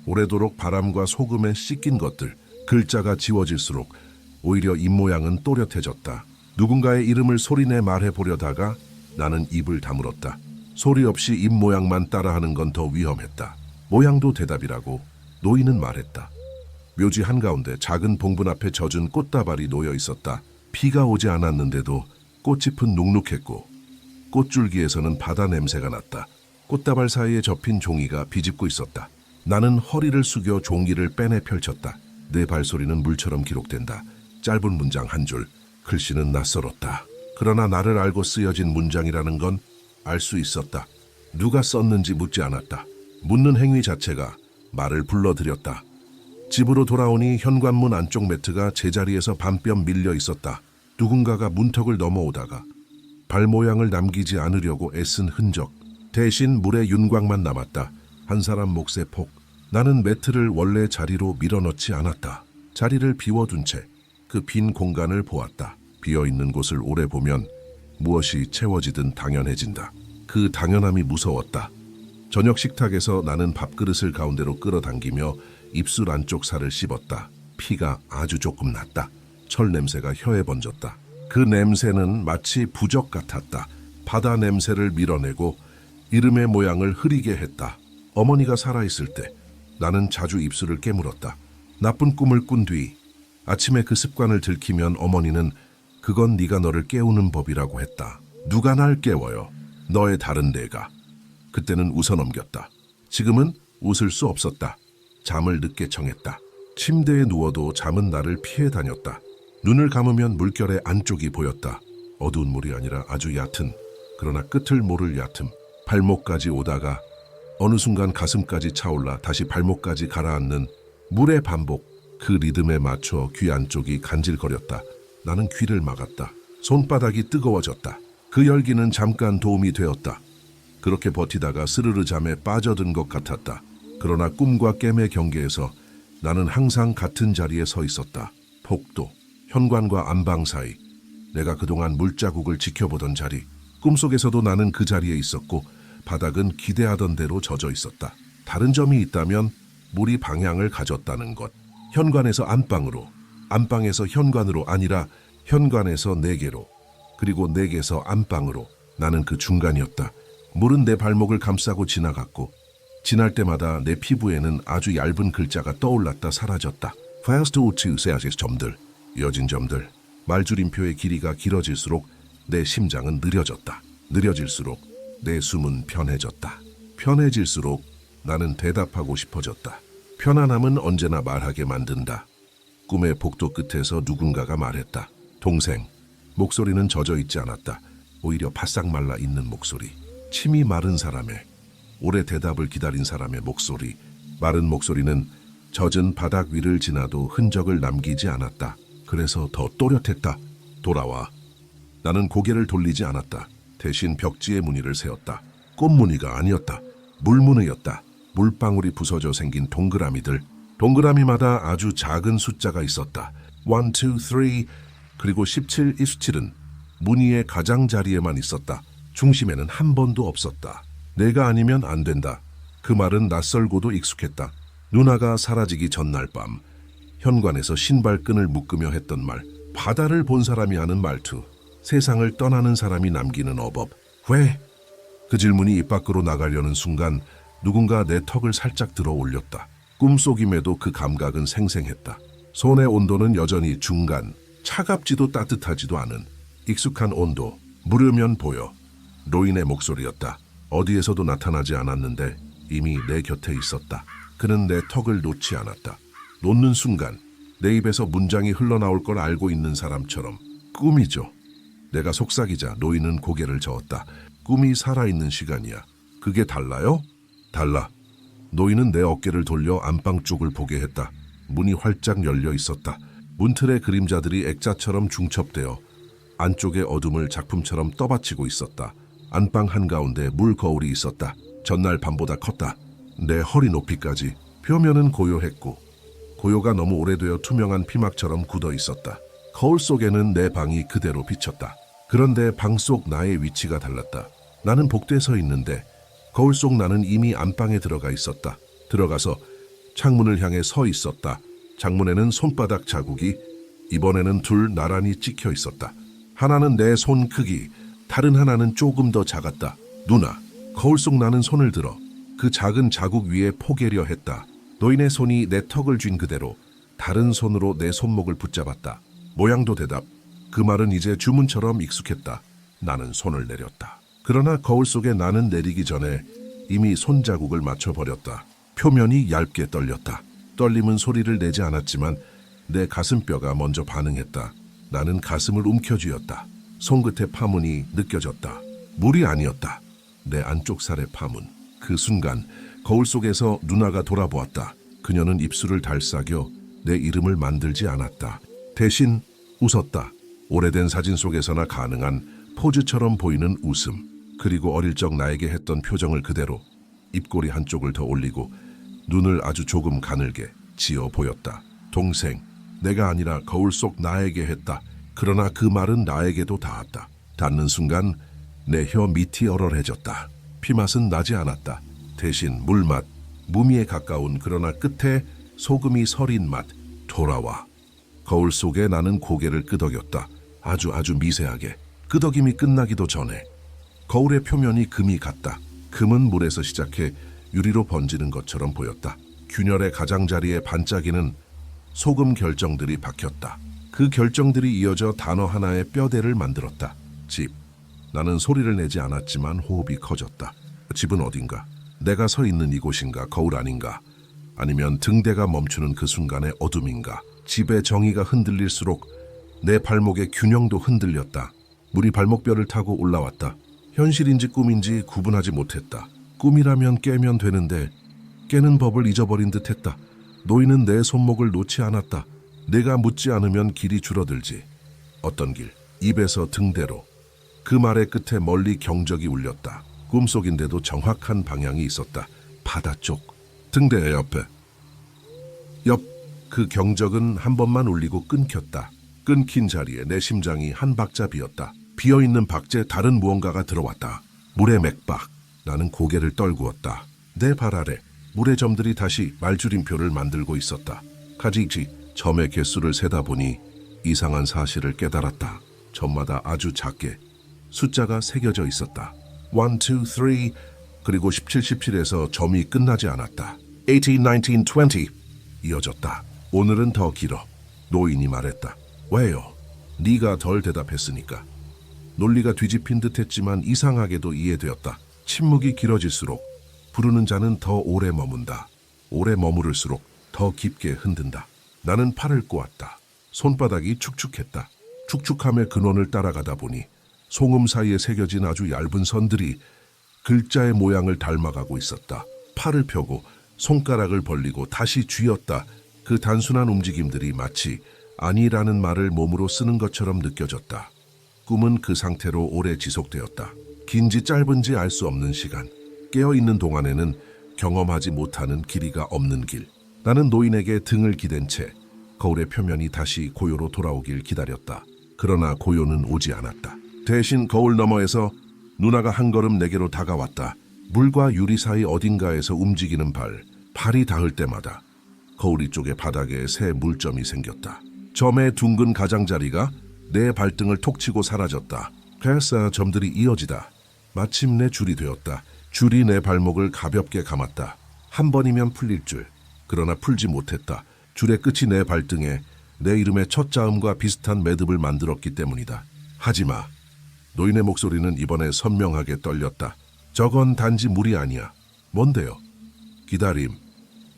오래도록 바람과 소금에 씻긴 것들. 글자가 지워질수록 오히려 입모양은 또렷해졌다. 누군가의 이름을 소리내 말해보려다가 나는 입을 다물었다. 소리 없이 입모양만 따라하는 건 더 위험했다. 모양도 대답이라고 노인은 말했다. 묘지 한가운데 작은 봉분 앞에 젖은 꽃다발이 놓여 있었다. 비가 오지 않았는데도 꽃잎은 눅눅했고 꽃줄기에서는 바다 냄새가 났다. 꽃다발 사이에 접힌 종이가 비집고 있었다. 나는 허리를 숙여 종이를 빼내 펼쳤다. 내 발소리는 물처럼 기록된다. 짧은 문장 한 줄, 글씨는 낯설었다. 그러나 나를 알고 쓰여진 문장이라는 건 알 수 있었다. 누가 썼는지 묻지 않았다. 묻는 행위 자체가 말을 불러들였다. 집으로 돌아오니 현관문 안쪽 매트가 제자리에서 반뼘 밀려 있었다. 누군가가 문턱을 넘어오다가 발 모양을 남기지 않으려고 애쓴 흔적. 대신 물의 윤곽만 남았다. 한 사람 몫의 폭. 나는 매트를 원래 자리로 밀어넣지 않았다. 자리를 비워둔 채 그 빈 공간을 보았다. 비어있는 곳을 오래 보면 무엇이 채워지든 당연해진다. 그 당연함이 무서웠다. 저녁 식탁에서 나는 밥그릇을 가운데로 끌어당기며 입술 안쪽 살을 씹었다. 피가 아주 조금 났다. 철 냄새가 혀에 번졌다. 그 냄새는 마치 부적 같았다. 바다 냄새를 밀어내고 이름의 모양을 흐리게 했다. 어머니가 살아있을 때 나는 자주 입술을 깨물었다. 나쁜 꿈을 꾼 뒤 아침에 그 습관을 들키면 어머니는 그건 네가 너를 깨우는 법이라고 했다. 누가 날 깨워요? 너의 다른 내가. 그때는 웃어넘겼다. 지금은 웃을 수 없었다. 잠을 늦게 청했다. 침대에 누워도 잠은 나를 피해 다녔다. 눈을 감으면 물결의 안쪽이 보였다. 어두운 물이 아니라 아주 얕은, 그러나 끝을 모를 얕음. 발목까지 오다가 어느 순간 가슴까지 차올라 다시 발목까지 가라앉는 물의 반복. 그 리듬에 맞춰 귀 안쪽이 간질거렸다. 나는 귀를 막았다. 손바닥이 뜨거워졌다. 그 열기는 잠깐 도움이 되었다. 그렇게 버티다가 스르르 잠에 빠져든 것 같았다. 그러나 꿈과 깨의 경계에서 나는 항상 같은 자리에 서 있었다. 폭도, 현관과 안방 사이, 내가 그동안 물자국을 지켜보던 자리. 꿈속에서도 나는 그 자리에 있었고 바닥은 기대하던 대로 젖어 있었다. 다른 점이 있다면 물이 방향을 가졌다는 것. 현관에서 안방으로, 안방에서 현관으로 아니라 현관에서 내게로, 그리고 내게서 안방으로. 나는 그 중간이었다. 물은 내 발목을 감싸고 지나갔고 지날 때마다 내 피부에는 아주 얇은 글자가 떠올랐다 사라졌다. Fast to 세아식 점들, 이어진 점들. 말줄임표의 길이가 길어질수록 내 심장은 느려졌다. 느려질수록 내 숨은 편해졌다. 편해질수록 나는 대답하고 싶어졌다. 편안함은 언제나 말하게 만든다. 꿈의 복도 끝에서 누군가가 말했다. 동생. 목소리는 젖어 있지 않았다. 오히려 바싹 말라 있는 목소리. 침이 마른 사람의, 오래 대답을 기다린 사람의 목소리. 마른 목소리는 젖은 바닥 위를 지나도 흔적을 남기지 않았다. 그래서 더 또렷했다. 돌아와. 나는 고개를 돌리지 않았다. 대신 벽지에 무늬를 세웠다. 꽃무늬가 아니었다. 물무늬였다. 물방울이 부서져 생긴 동그라미들. 동그라미마다 아주 작은 숫자가 있었다. 1, 2, 3, 그리고 17, 27은 무늬의 가장자리에만 있었다. 중심에는 한 번도 없었다. 내가 아니면 안 된다. 그 말은 낯설고도 익숙했다. 누나가 사라지기 전날 밤 현관에서 신발끈을 묶으며 했던 말, 바다를 본 사람이 하는 말투, 세상을 떠나는 사람이 남기는 어법. 왜? 그 질문이 입 밖으로 나가려는 순간 누군가 내 턱을 살짝 들어 올렸다. 꿈속임에도 그 감각은 생생했다. 손의 온도는 여전히 중간, 차갑지도 따뜻하지도 않은 익숙한 온도. 물으면 보여. 노인의 목소리였다. 어디에서도 나타나지 않았는데 이미 내 곁에 있었다. 그는 내 턱을 놓지 않았다. 놓는 순간 내 입에서 문장이 흘러나올 걸 알고 있는 사람처럼. 꿈이죠. 내가 속삭이자 노인은 고개를 저었다. 꿈이 살아있는 시간이야. 그게 달라요? 달라. 노인은 내 어깨를 돌려 안방 쪽을 보게 했다. 문이 활짝 열려 있었다. 문틀의 그림자들이 액자처럼 중첩되어 안쪽의 어둠을 작품처럼 떠받치고 있었다. 안방 한가운데 물 거울이 있었다. 전날 밤보다 컸다. 내 허리 높이까지. 표면은 고요했고 고요가 너무 오래되어 투명한 피막처럼 굳어 있었다. 거울 속에는 내 방이 그대로 비쳤다. 그런데 방 속 나의 위치가 달랐다. 나는 복도에 서 있는데 거울 속 나는 이미 안방에 들어가 있었다. 들어가서 창문을 향해 서 있었다. 창문에는 손바닥 자국이, 이번에는 둘 나란히 찍혀 있었다. 하나는 내 손 크기, 다른 하나는 조금 더 작았다. 누나. 거울 속 나는 손을 들어 그 작은 자국 위에 포개려 했다. 노인의 손이 내 턱을 쥔 그대로 다른 손으로 내 손목을 붙잡았다. 모양도 대답. 그 말은 이제 주문처럼 익숙했다. 나는 손을 내렸다. 그러나 거울 속에 나는 내리기 전에 이미 손자국을 맞춰버렸다. 표면이 얇게 떨렸다. 떨림은 소리를 내지 않았지만 내 가슴뼈가 먼저 반응했다. 나는 가슴을 움켜쥐었다. 손끝의 파문이 느껴졌다. 물이 아니었다. 내 안쪽 살의 파문. 그 순간 거울 속에서 누나가 돌아보았다. 그녀는 입술을 달싹여 내 이름을 만들지 않았다. 대신 웃었다. 오래된 사진 속에서나 가능한 포즈처럼 보이는 웃음. 그리고 어릴 적 나에게 했던 표정을 그대로. 입꼬리 한쪽을 더 올리고 눈을 아주 조금 가늘게 지어 보였다. 동생. 내가 아니라 거울 속 나에게 했다. 그러나 그 말은 나에게도 닿았다. 닿는 순간 내 혀 밑이 얼얼해졌다. 피맛은 나지 않았다. 대신 물맛, 무미에 가까운 그러나 끝에 소금이 서린 맛. 돌아와. 거울 속에 나는 고개를 끄덕였다. 아주 미세하게. 끄덕임이 끝나기도 전에. 거울의 표면이 금이 같다. 금은 물에서 시작해 유리로 번지는 것처럼 보였다. 균열의 가장자리에 반짝이는 소금 결정들이 박혔다. 그 결정들이 이어져 단어 하나의 뼈대를 만들었다. 집. 나는 소리를 내지 않았지만 호흡이 커졌다. 집은 어딘가? 내가 서 있는 이곳인가? 거울 아닌가? 아니면 등대가 멈추는 그 순간의 어둠인가? 집의 정의가 흔들릴수록 내 발목의 균형도 흔들렸다. 물이 발목뼈를 타고 올라왔다. 현실인지 꿈인지 구분하지 못했다. 꿈이라면 깨면 되는데 깨는 법을 잊어버린 듯했다. 노인은 내 손목을 놓지 않았다. 내가 묻지 않으면 길이 줄어들지. 어떤 길? 입에서 등대로. 그 말의 끝에 멀리 경적이 울렸다. 꿈속인데도 정확한 방향이 있었다. 바다 쪽. 등대 옆에. 그 경적은 한 번만 울리고 끊겼다. 끊긴 자리에 내 심장이 한 박자 비었다. 비어있는 박제에 다른 무언가가 들어왔다. 물의 맥박. 나는 고개를 떨구었다. 내 발 아래 물의 점들이 다시 말줄임표를 만들고 있었다. 가지지 점의 개수를 세다 보니 이상한 사실을 깨달았다. 점마다 아주 작게 숫자가 새겨져 있었다. 1, 2, 3 그리고 17, 17에서 점이 끝나지 않았다. 18, 19, 20 이어졌다. 오늘은 더 길어. 노인이 말했다. 왜요? 네가 덜 대답했으니까. 논리가 뒤집힌 듯했지만 이상하게도 이해되었다. 침묵이 길어질수록 부르는 자는 더 오래 머문다. 오래 머무를수록 더 깊게 흔든다. 나는 팔을 꼬았다. 손바닥이 축축했다. 축축함의 근원을 따라가다 보니 송음 사이에 새겨진 아주 얇은 선들이 글자의 모양을 닮아가고 있었다. 팔을 펴고 손가락을 벌리고 다시 쥐었다. 그 단순한 움직임들이 마치 아니라는 말을 몸으로 쓰는 것처럼 느껴졌다. 꿈은 그 상태로 오래 지속되었다. 긴지 짧은지 알 수 없는 시간. 깨어있는 동안에는 경험하지 못하는 길이가 없는 길. 나는 노인에게 등을 기댄 채 거울의 표면이 다시 고요로 돌아오길 기다렸다. 그러나 고요는 오지 않았다. 대신 거울 너머에서 누나가 한 걸음 내게로 다가왔다. 물과 유리 사이 어딘가에서 움직이는 발이 닿을 때마다 거울 이쪽의 바닥에 새 물점이 생겼다. 점의 둥근 가장자리가 내 발등을 톡 치고 사라졌다. 그래서 점들이 이어지다. 마침내 줄이 되었다. 줄이 내 발목을 가볍게 감았다. 한 번이면 풀릴 줄. 그러나 풀지 못했다. 줄의 끝이 내 발등에 내 이름의 첫 자음과 비슷한 매듭을 만들었기 때문이다. 하지마. 노인의 목소리는 이번에 선명하게 떨렸다. 저건 단지 물이 아니야. 뭔데요? 기다림.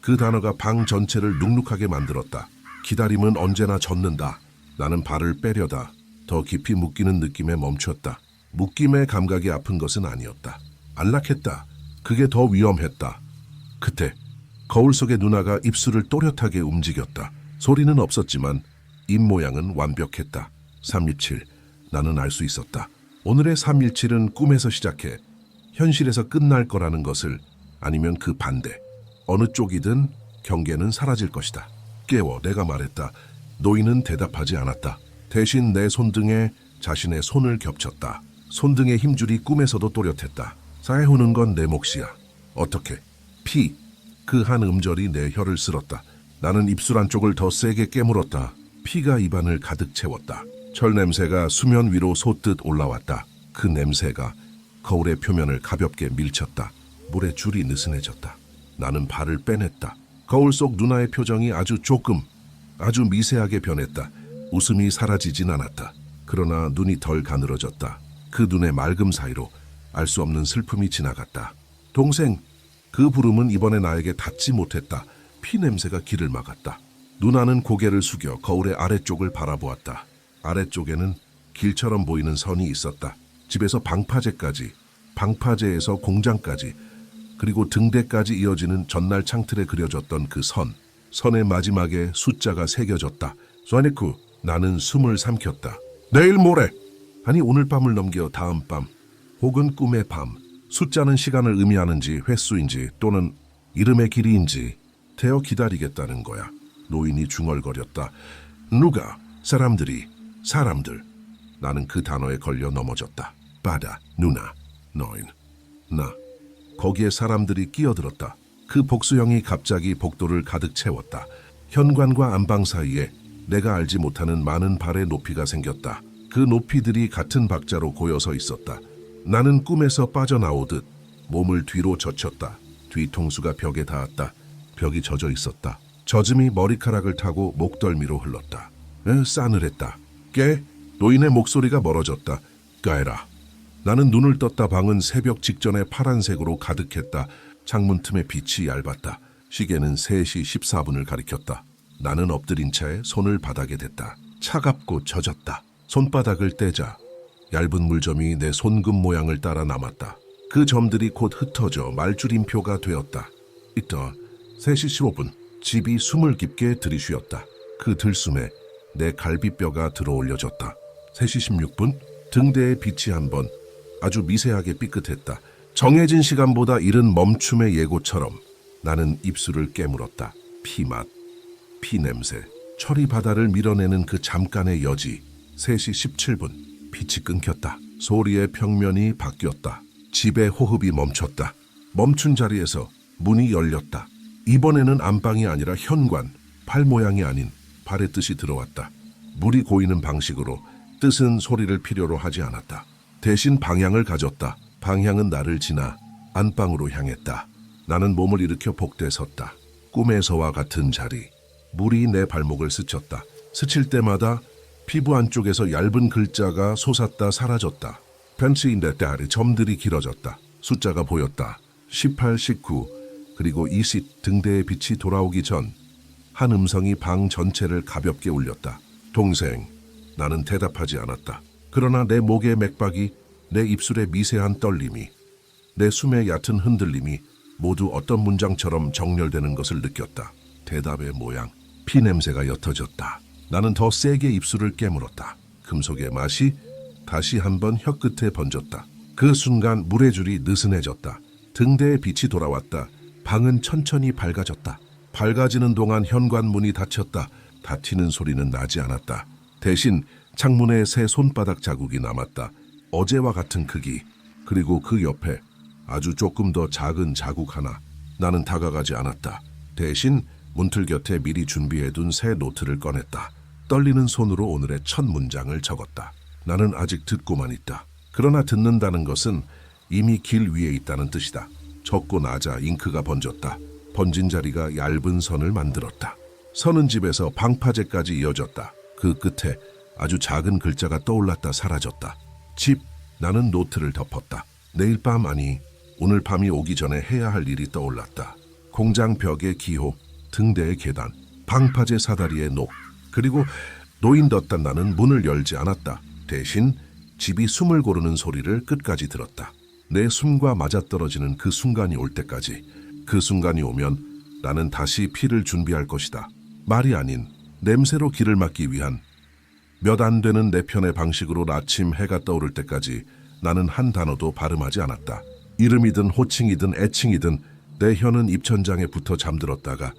그 단어가 방 전체를 눅눅하게 만들었다. 기다림은 언제나 젖는다. 나는 발을 빼려다 더 깊이 묶이는 느낌에 멈췄다. 묶임의 감각이 아픈 것은 아니었다. 안락했다. 그게 더 위험했다. 그때 거울 속의 누나가 입술을 또렷하게 움직였다. 소리는 없었지만 입 모양은 완벽했다. 317. 나는 알 수 있었다. 오늘의 317은 꿈에서 시작해 현실에서 끝날 거라는 것을, 아니면 그 반대. 어느 쪽이든 경계는 사라질 것이다. 깨워. 내가 말했다. 노인은 대답하지 않았다. 대신 내 손등에 자신의 손을 겹쳤다. 손등의 힘줄이 꿈에서도 또렷했다. 사해오는 건 내 몫이야. 어떻게? 피. 그 한 음절이 내 혀를 쓸었다. 나는 입술 안쪽을 더 세게 깨물었다. 피가 입안을 가득 채웠다. 철 냄새가 수면 위로 솟듯 올라왔다. 그 냄새가 거울의 표면을 가볍게 밀쳤다. 물의 줄이 느슨해졌다. 나는 발을 빼냈다. 거울 속 누나의 표정이 아주 미세하게 변했다. 웃음이 사라지진 않았다. 그러나 눈이 덜 가늘어졌다. 그 눈의 맑음 사이로 알 수 없는 슬픔이 지나갔다. 동생, 그 부름은 이번에 나에게 닿지 못했다. 피 냄새가 길을 막았다. 누나는 고개를 숙여 거울의 아래쪽을 바라보았다. 아래쪽에는 길처럼 보이는 선이 있었다. 집에서 방파제까지, 방파제에서 공장까지, 그리고 등대까지 이어지는 전날 창틀에 그려졌던 그 선의 마지막에 숫자가 새겨졌다. 소아네쿠. 나는 숨을 삼켰다. 내일 모레, 아니 오늘 밤을 넘겨 다음 밤, 혹은 꿈의 밤. 숫자는 시간을 의미하는지 횟수인지 또는 이름의 길이인지 되어 기다리겠다는 거야. 노인이 중얼거렸다. 누가? 사람들. 나는 그 단어에 걸려 넘어졌다. 바다, 누나, 노인, 나. 거기에 사람들이 끼어들었다. 그 복수형이 갑자기 복도를 가득 채웠다. 현관과 안방 사이에 내가 알지 못하는 많은 발의 높이가 생겼다. 그 높이들이 같은 박자로 고여서 있었다. 나는 꿈에서 빠져나오듯 몸을 뒤로 젖혔다. 뒤통수가 벽에 닿았다. 벽이 젖어 있었다. 젖음이 머리카락을 타고 목덜미로 흘렀다. 싸늘했다. 깨? 노인의 목소리가 멀어졌다. 깨라. 나는 눈을 떴다. 방은 새벽 직전에 파란색으로 가득했다. 창문 틈의 빛이 얇았다. 시계는 3시 14분을 가리켰다. 나는 엎드린 채 손을 바닥에 댔다. 차갑고 젖었다. 손바닥을 떼자 얇은 물점이 내 손금 모양을 따라 남았다. 그 점들이 곧 흩어져 말줄임표가 되었다. 이따 3시 15분 집이 숨을 깊게 들이쉬었다. 그 들숨에 내 갈비뼈가 들어올려졌다. 3시 16분 등대의 빛이 한번 아주 미세하게 삐끗했다. 정해진 시간보다 이른 멈춤의 예고처럼 나는 입술을 깨물었다. 피맛, 피냄새, 철이 바다를 밀어내는 그 잠깐의 여지. 3시 17분. 빛이 끊겼다. 소리의 평면이 바뀌었다. 집의 호흡이 멈췄다. 멈춘 자리에서 문이 열렸다. 이번에는 안방이 아니라 현관, 발 모양이 아닌 발의 뜻이 들어왔다. 물이 고이는 방식으로 뜻은 소리를 필요로 하지 않았다. 대신 방향을 가졌다. 방향은 나를 지나 안방으로 향했다. 나는 몸을 일으켜 복대에 섰다. 꿈에서와 같은 자리. 물이 내 발목을 스쳤다. 스칠 때마다 피부 안쪽에서 얇은 글자가 솟았다 사라졌다. 펜스인데 딸이 점들이 길어졌다. 숫자가 보였다. 18, 19, 그리고 20 등대의 빛이 돌아오기 전 한 음성이 방 전체를 가볍게 울렸다. 동생. 나는 대답하지 않았다. 그러나 내 목의 맥박이, 내 입술의 미세한 떨림이, 내 숨의 얕은 흔들림이 모두 어떤 문장처럼 정렬되는 것을 느꼈다. 대답의 모양, 피 냄새가 옅어졌다. 나는 더 세게 입술을 깨물었다. 금속의 맛이 다시 한번 혀끝에 번졌다. 그 순간 물의 줄이 느슨해졌다. 등대의 빛이 돌아왔다. 방은 천천히 밝아졌다. 밝아지는 동안 현관문이 닫혔다. 닫히는 소리는 나지 않았다. 대신 창문에 새 손바닥 자국이 남았다. 어제와 같은 크기, 그리고 그 옆에 아주 조금 더 작은 자국 하나. 나는 다가가지 않았다. 대신 문틀 곁에 미리 준비해둔 새 노트를 꺼냈다. 떨리는 손으로 오늘의 첫 문장을 적었다. 나는 아직 듣고만 있다. 그러나 듣는다는 것은 이미 길 위에 있다는 뜻이다. 적고 나자 잉크가 번졌다. 번진 자리가 얇은 선을 만들었다. 서는 집에서 방파제까지 이어졌다. 그 끝에 아주 작은 글자가 떠올랐다 사라졌다. 집. 나는 노트를 덮었다. 내일 밤 아니 오늘 밤이 오기 전에 해야 할 일이 떠올랐다. 공장 벽의 기호, 등대의 계단, 방파제 사다리의 녹. 그리고 노인덧단 나는 문을 열지 않았다. 대신 집이 숨을 고르는 소리를 끝까지 들었다. 내 숨과 맞아떨어지는 그 순간이 올 때까지. 그 순간이 오면 나는 다시 피를 준비할 것이다. 말이 아닌 냄새로 길을 막기 위한 몇 안 되는 내 편의 방식으로 아침 해가 떠오를 때까지 나는 한 단어도 발음하지 않았다. 이름이든 호칭이든 애칭이든 내 혀는 입천장에 붙어 잠들었다가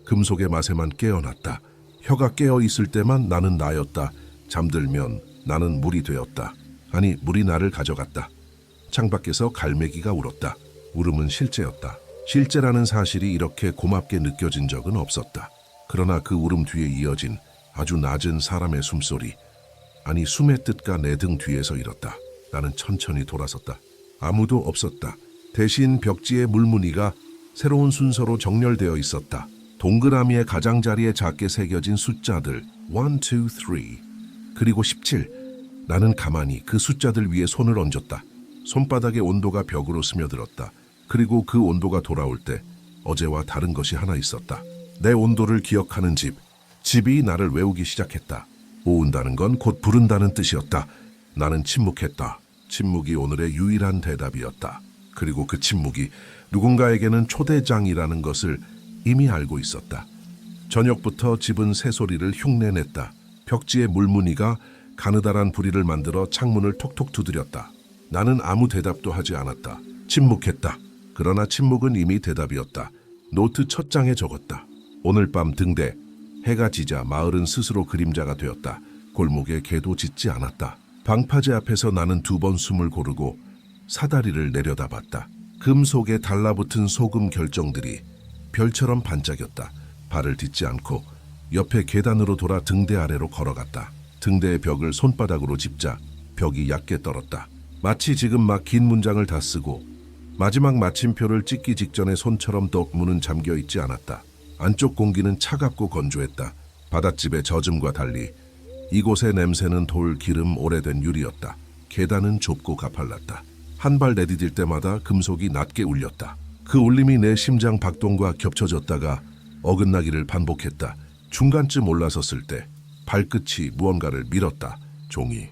금속의 맛에만 깨어났다. 혀가 깨어 있을 때만 나는 나였다. 잠들면 나는 물이 되었다. 아니, 물이 나를 가져갔다. 창밖에서 갈매기가 울었다. 울음은 실제였다. 실제라는 사실이 이렇게 고맙게 느껴진 적은 없었다. 그러나 그 울음 뒤에 이어진 아주 낮은 사람의 숨소리, 아니 숨의 뜻과 내 등 뒤에서 일었다. 나는 천천히 돌아섰다. 아무도 없었다. 대신 벽지의 물무늬가 새로운 순서로 정렬되어 있었다. 동그라미의 가장자리에 작게 새겨진 숫자들 1, 2, 3 그리고 17. 나는 가만히 그 숫자들 위에 손을 얹었다. 손바닥의 온도가 벽으로 스며들었다. 그리고 그 온도가 돌아올 때 어제와 다른 것이 하나 있었다. 내 온도를 기억하는 집. 집이 나를 외우기 시작했다. 오운다는 건 곧 부른다는 뜻이었다. 나는 침묵했다. 침묵이 오늘의 유일한 대답이었다. 그리고 그 침묵이 누군가에게는 초대장이라는 것을 이미 알고 있었다. 저녁부터 집은 새소리를 흉내냈다. 벽지의 물무늬가 가느다란 부리를 만들어 창문을 톡톡 두드렸다. 나는 아무 대답도 하지 않았다. 침묵했다. 그러나 침묵은 이미 대답이었다. 노트 첫 장에 적었다. 오늘 밤 등대. 해가 지자 마을은 스스로 그림자가 되었다. 골목에 개도 짖지 않았다. 방파제 앞에서 나는 2번 숨을 고르고 사다리를 내려다봤다. 금속에 달라붙은 소금 결정들이 별처럼 반짝였다. 발을 딛지 않고 옆에 계단으로 돌아 등대 아래로 걸어갔다. 등대의 벽을 손바닥으로 짚자 벽이 얕게 떨었다. 마치 지금 막 긴 문장을 다 쓰고 마지막 마침표를 찍기 직전에 손처럼 덕 문은 잠겨있지 않았다. 안쪽 공기는 차갑고 건조했다. 바닷집의 젖음과 달리 이곳의 냄새는 돌, 기름, 오래된 유리였다. 계단은 좁고 가팔랐다. 한 발 내디딜 때마다 금속이 낮게 울렸다. 그 울림이 내 심장 박동과 겹쳐졌다가 어긋나기를 반복했다. 중간쯤 올라섰을 때 발끝이 무언가를 밀었다. 종이,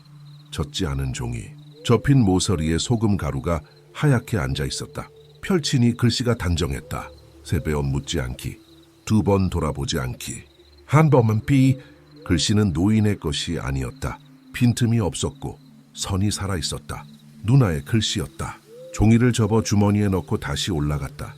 젖지 않은 종이. 접힌 모서리에 소금 가루가 하얗게 앉아 있었다. 펼치니 글씨가 단정했다. 3번 묻지 않기, 2번 돌아보지 않기, 한 번만 비. 글씨는 노인의 것이 아니었다. 빈틈이 없었고 선이 살아있었다. 누나의 글씨였다. 종이를 접어 주머니에 넣고 다시 올라갔다.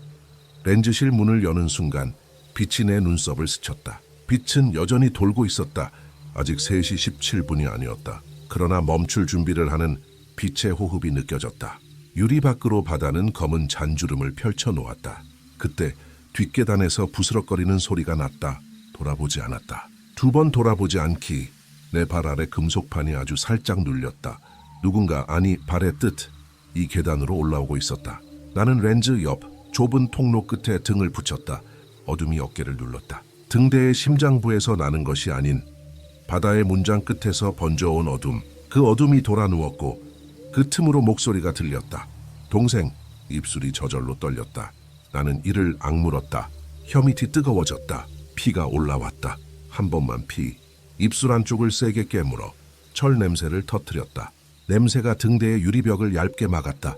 렌즈실 문을 여는 순간 빛이 내 눈썹을 스쳤다. 빛은 여전히 돌고 있었다. 아직 3시 17분이 아니었다. 그러나 멈출 준비를 하는 빛의 호흡이 느껴졌다. 유리 밖으로 바다는 검은 잔주름을 펼쳐 놓았다. 그때 뒷계단에서 부스럭거리는 소리가 났다. 돌아보지 않았다. 2번 돌아보지 않기. 내 발 아래 금속판이 아주 살짝 눌렸다. 누군가, 아니 발의 뜻, 이 계단으로 올라오고 있었다. 나는 렌즈 옆 좁은 통로 끝에 등을 붙였다. 어둠이 어깨를 눌렀다. 등대의 심장부에서 나는 것이 아닌 바다의 문장 끝에서 번져온 어둠. 그 어둠이 돌아 누웠고 그 틈으로 목소리가 들렸다. 동생. 입술이 저절로 떨렸다. 나는 이를 악물었다. 혀 밑이 뜨거워졌다. 피가 올라왔다. 한 번만 피. 입술 안쪽을 세게 깨물어 철 냄새를 터뜨렸다. 냄새가 등대의 유리벽을 얇게 막았다.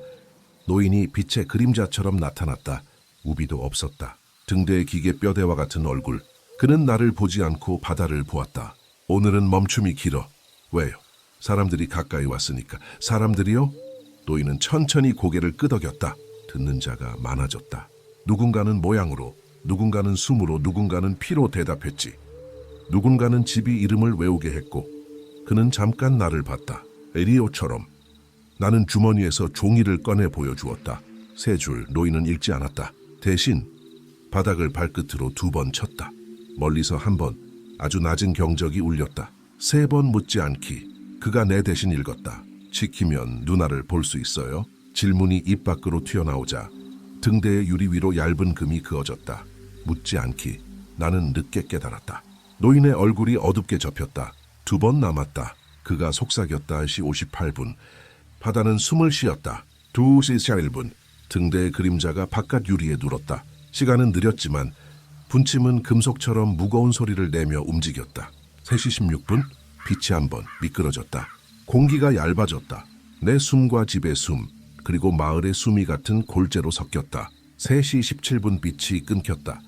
노인이 빛의 그림자처럼 나타났다. 우비도 없었다. 등대의 기계 뼈대와 같은 얼굴. 그는 나를 보지 않고 바다를 보았다. 오늘은 멈춤이 길어. 왜요? 사람들이 가까이 왔으니까. 사람들이요? 노인은 천천히 고개를 끄덕였다. 듣는 자가 많아졌다. 누군가는 모양으로, 누군가는 숨으로, 누군가는 피로 대답했지. 누군가는 집이 이름을 외우게 했고 그는 잠깐 나를 봤다. 에리오처럼. 나는 주머니에서 종이를 꺼내 보여주었다. 3줄. 노인은 읽지 않았다. 대신 바닥을 발끝으로 2번 쳤다. 멀리서 1번, 아주 낮은 경적이 울렸다. 3번 묻지 않기. 그가 내 대신 읽었다. 지키면 누나를 볼 수 있어요? 질문이 입 밖으로 튀어나오자 등대의 유리 위로 얇은 금이 그어졌다. 묻지 않기. 나는 늦게 깨달았다. 노인의 얼굴이 어둡게 접혔다. 2번 남았다. 그가 속삭였다. 1시 58분. 바다는 숨을 쉬었다. 2시 1분. 등대의 그림자가 바깥 유리에 눌었다. 시간은 느렸지만 분침은 금속처럼 무거운 소리를 내며 움직였다. 3시 16분. 빛이 한번 미끄러졌다. 공기가 얇아졌다. 내 숨과 집의 숨, 그리고 마을의 숨이 같은 골재로 섞였다. 3시 17분 빛이 끊겼다.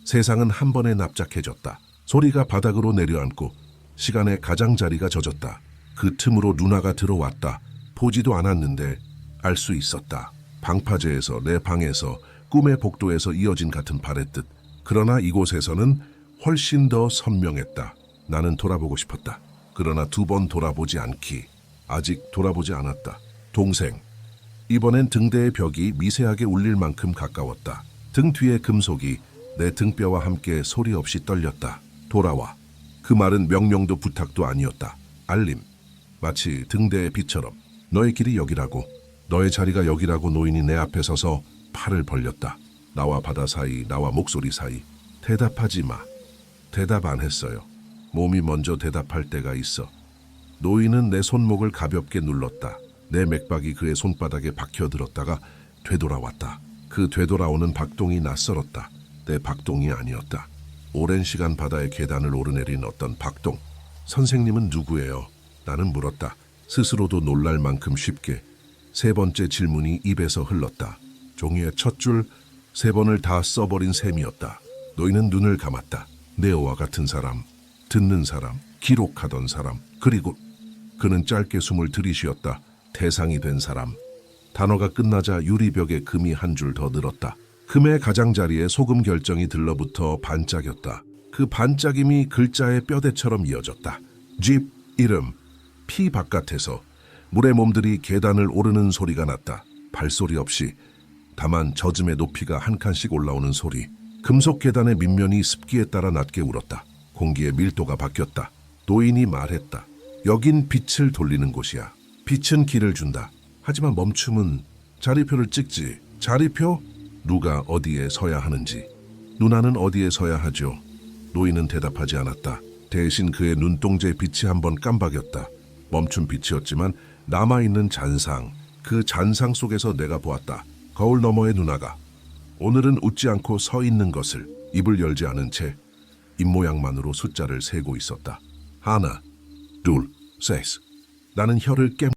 세상은 한 번에 납작해졌다. 소리가 바닥으로 내려앉고 시간의 가장자리가 젖었다. 그 틈으로 누나가 들어왔다. 보지도 않았는데 알 수 있었다. 방파제에서, 내 방에서, 꿈의 복도에서 이어진 같은 발의 뜻. 그러나 이곳에서는 훨씬 더 선명했다. 나는 돌아보고 싶었다. 그러나 2번 돌아보지 않기. 아직 돌아보지 않았다. 동생. 이번엔 등대의 벽이 미세하게 울릴 만큼 가까웠다. 등 뒤의 금속이 내 등뼈와 함께 소리 없이 떨렸다. 돌아와. 그 말은 명령도 부탁도 아니었다. 알림. 마치 등대의 빛처럼. 너의 길이 여기라고. 너의 자리가 여기라고. 노인이 내 앞에 서서 팔을 벌렸다. 나와 바다 사이, 나와 목소리 사이. 대답하지 마. 대답 안 했어요. 몸이 먼저 대답할 때가 있어. 노인은 내 손목을 가볍게 눌렀다. 내 맥박이 그의 손바닥에 박혀들었다가 되돌아왔다. 그 되돌아오는 박동이 낯설었다. 내 박동이 아니었다. 오랜 시간 바다의 계단을 오르내린 어떤 박동. 선생님은 누구예요? 나는 물었다. 스스로도 놀랄 만큼 쉽게. 3번째 질문이 입에서 흘렀다. 종이의 첫 줄 3번을 다 써버린 셈이었다. 노인은 눈을 감았다. 네오와 같은 사람, 듣는 사람, 기록하던 사람, 그리고 그는 짧게 숨을 들이쉬었다. 대상이 된 사람. 단어가 끝나자 유리벽에 금이 한 줄 더 늘었다. 금의 가장자리에 소금 결정이 들러붙어 반짝였다. 그 반짝임이 글자의 뼈대처럼 이어졌다. 집, 이름, 피 바깥에서 물의 몸들이 계단을 오르는 소리가 났다. 발소리 없이 다만 젖음의 높이가 한 칸씩 올라오는 소리. 금속 계단의 밑면이 습기에 따라 낮게 울었다. 공기의 밀도가 바뀌었다. 노인이 말했다. 여긴 빛을 돌리는 곳이야. 빛은 길을 준다. 하지만 멈춤은 자리표를 찍지. 자리표? 누가 어디에 서야 하는지. 누나는 어디에 서야 하죠? 노인은 대답하지 않았다. 대신 그의 눈동자의 빛이 한번 깜박였다. 멈춘 빛이었지만 남아있는 잔상. 그 잔상 속에서 내가 보았다. 거울 너머의 누나가. 오늘은 웃지 않고 서 있는 것을. 입을 열지 않은 채 입모양만으로 숫자를 세고 있었다. 하나, 둘, 셋. 나는 혀를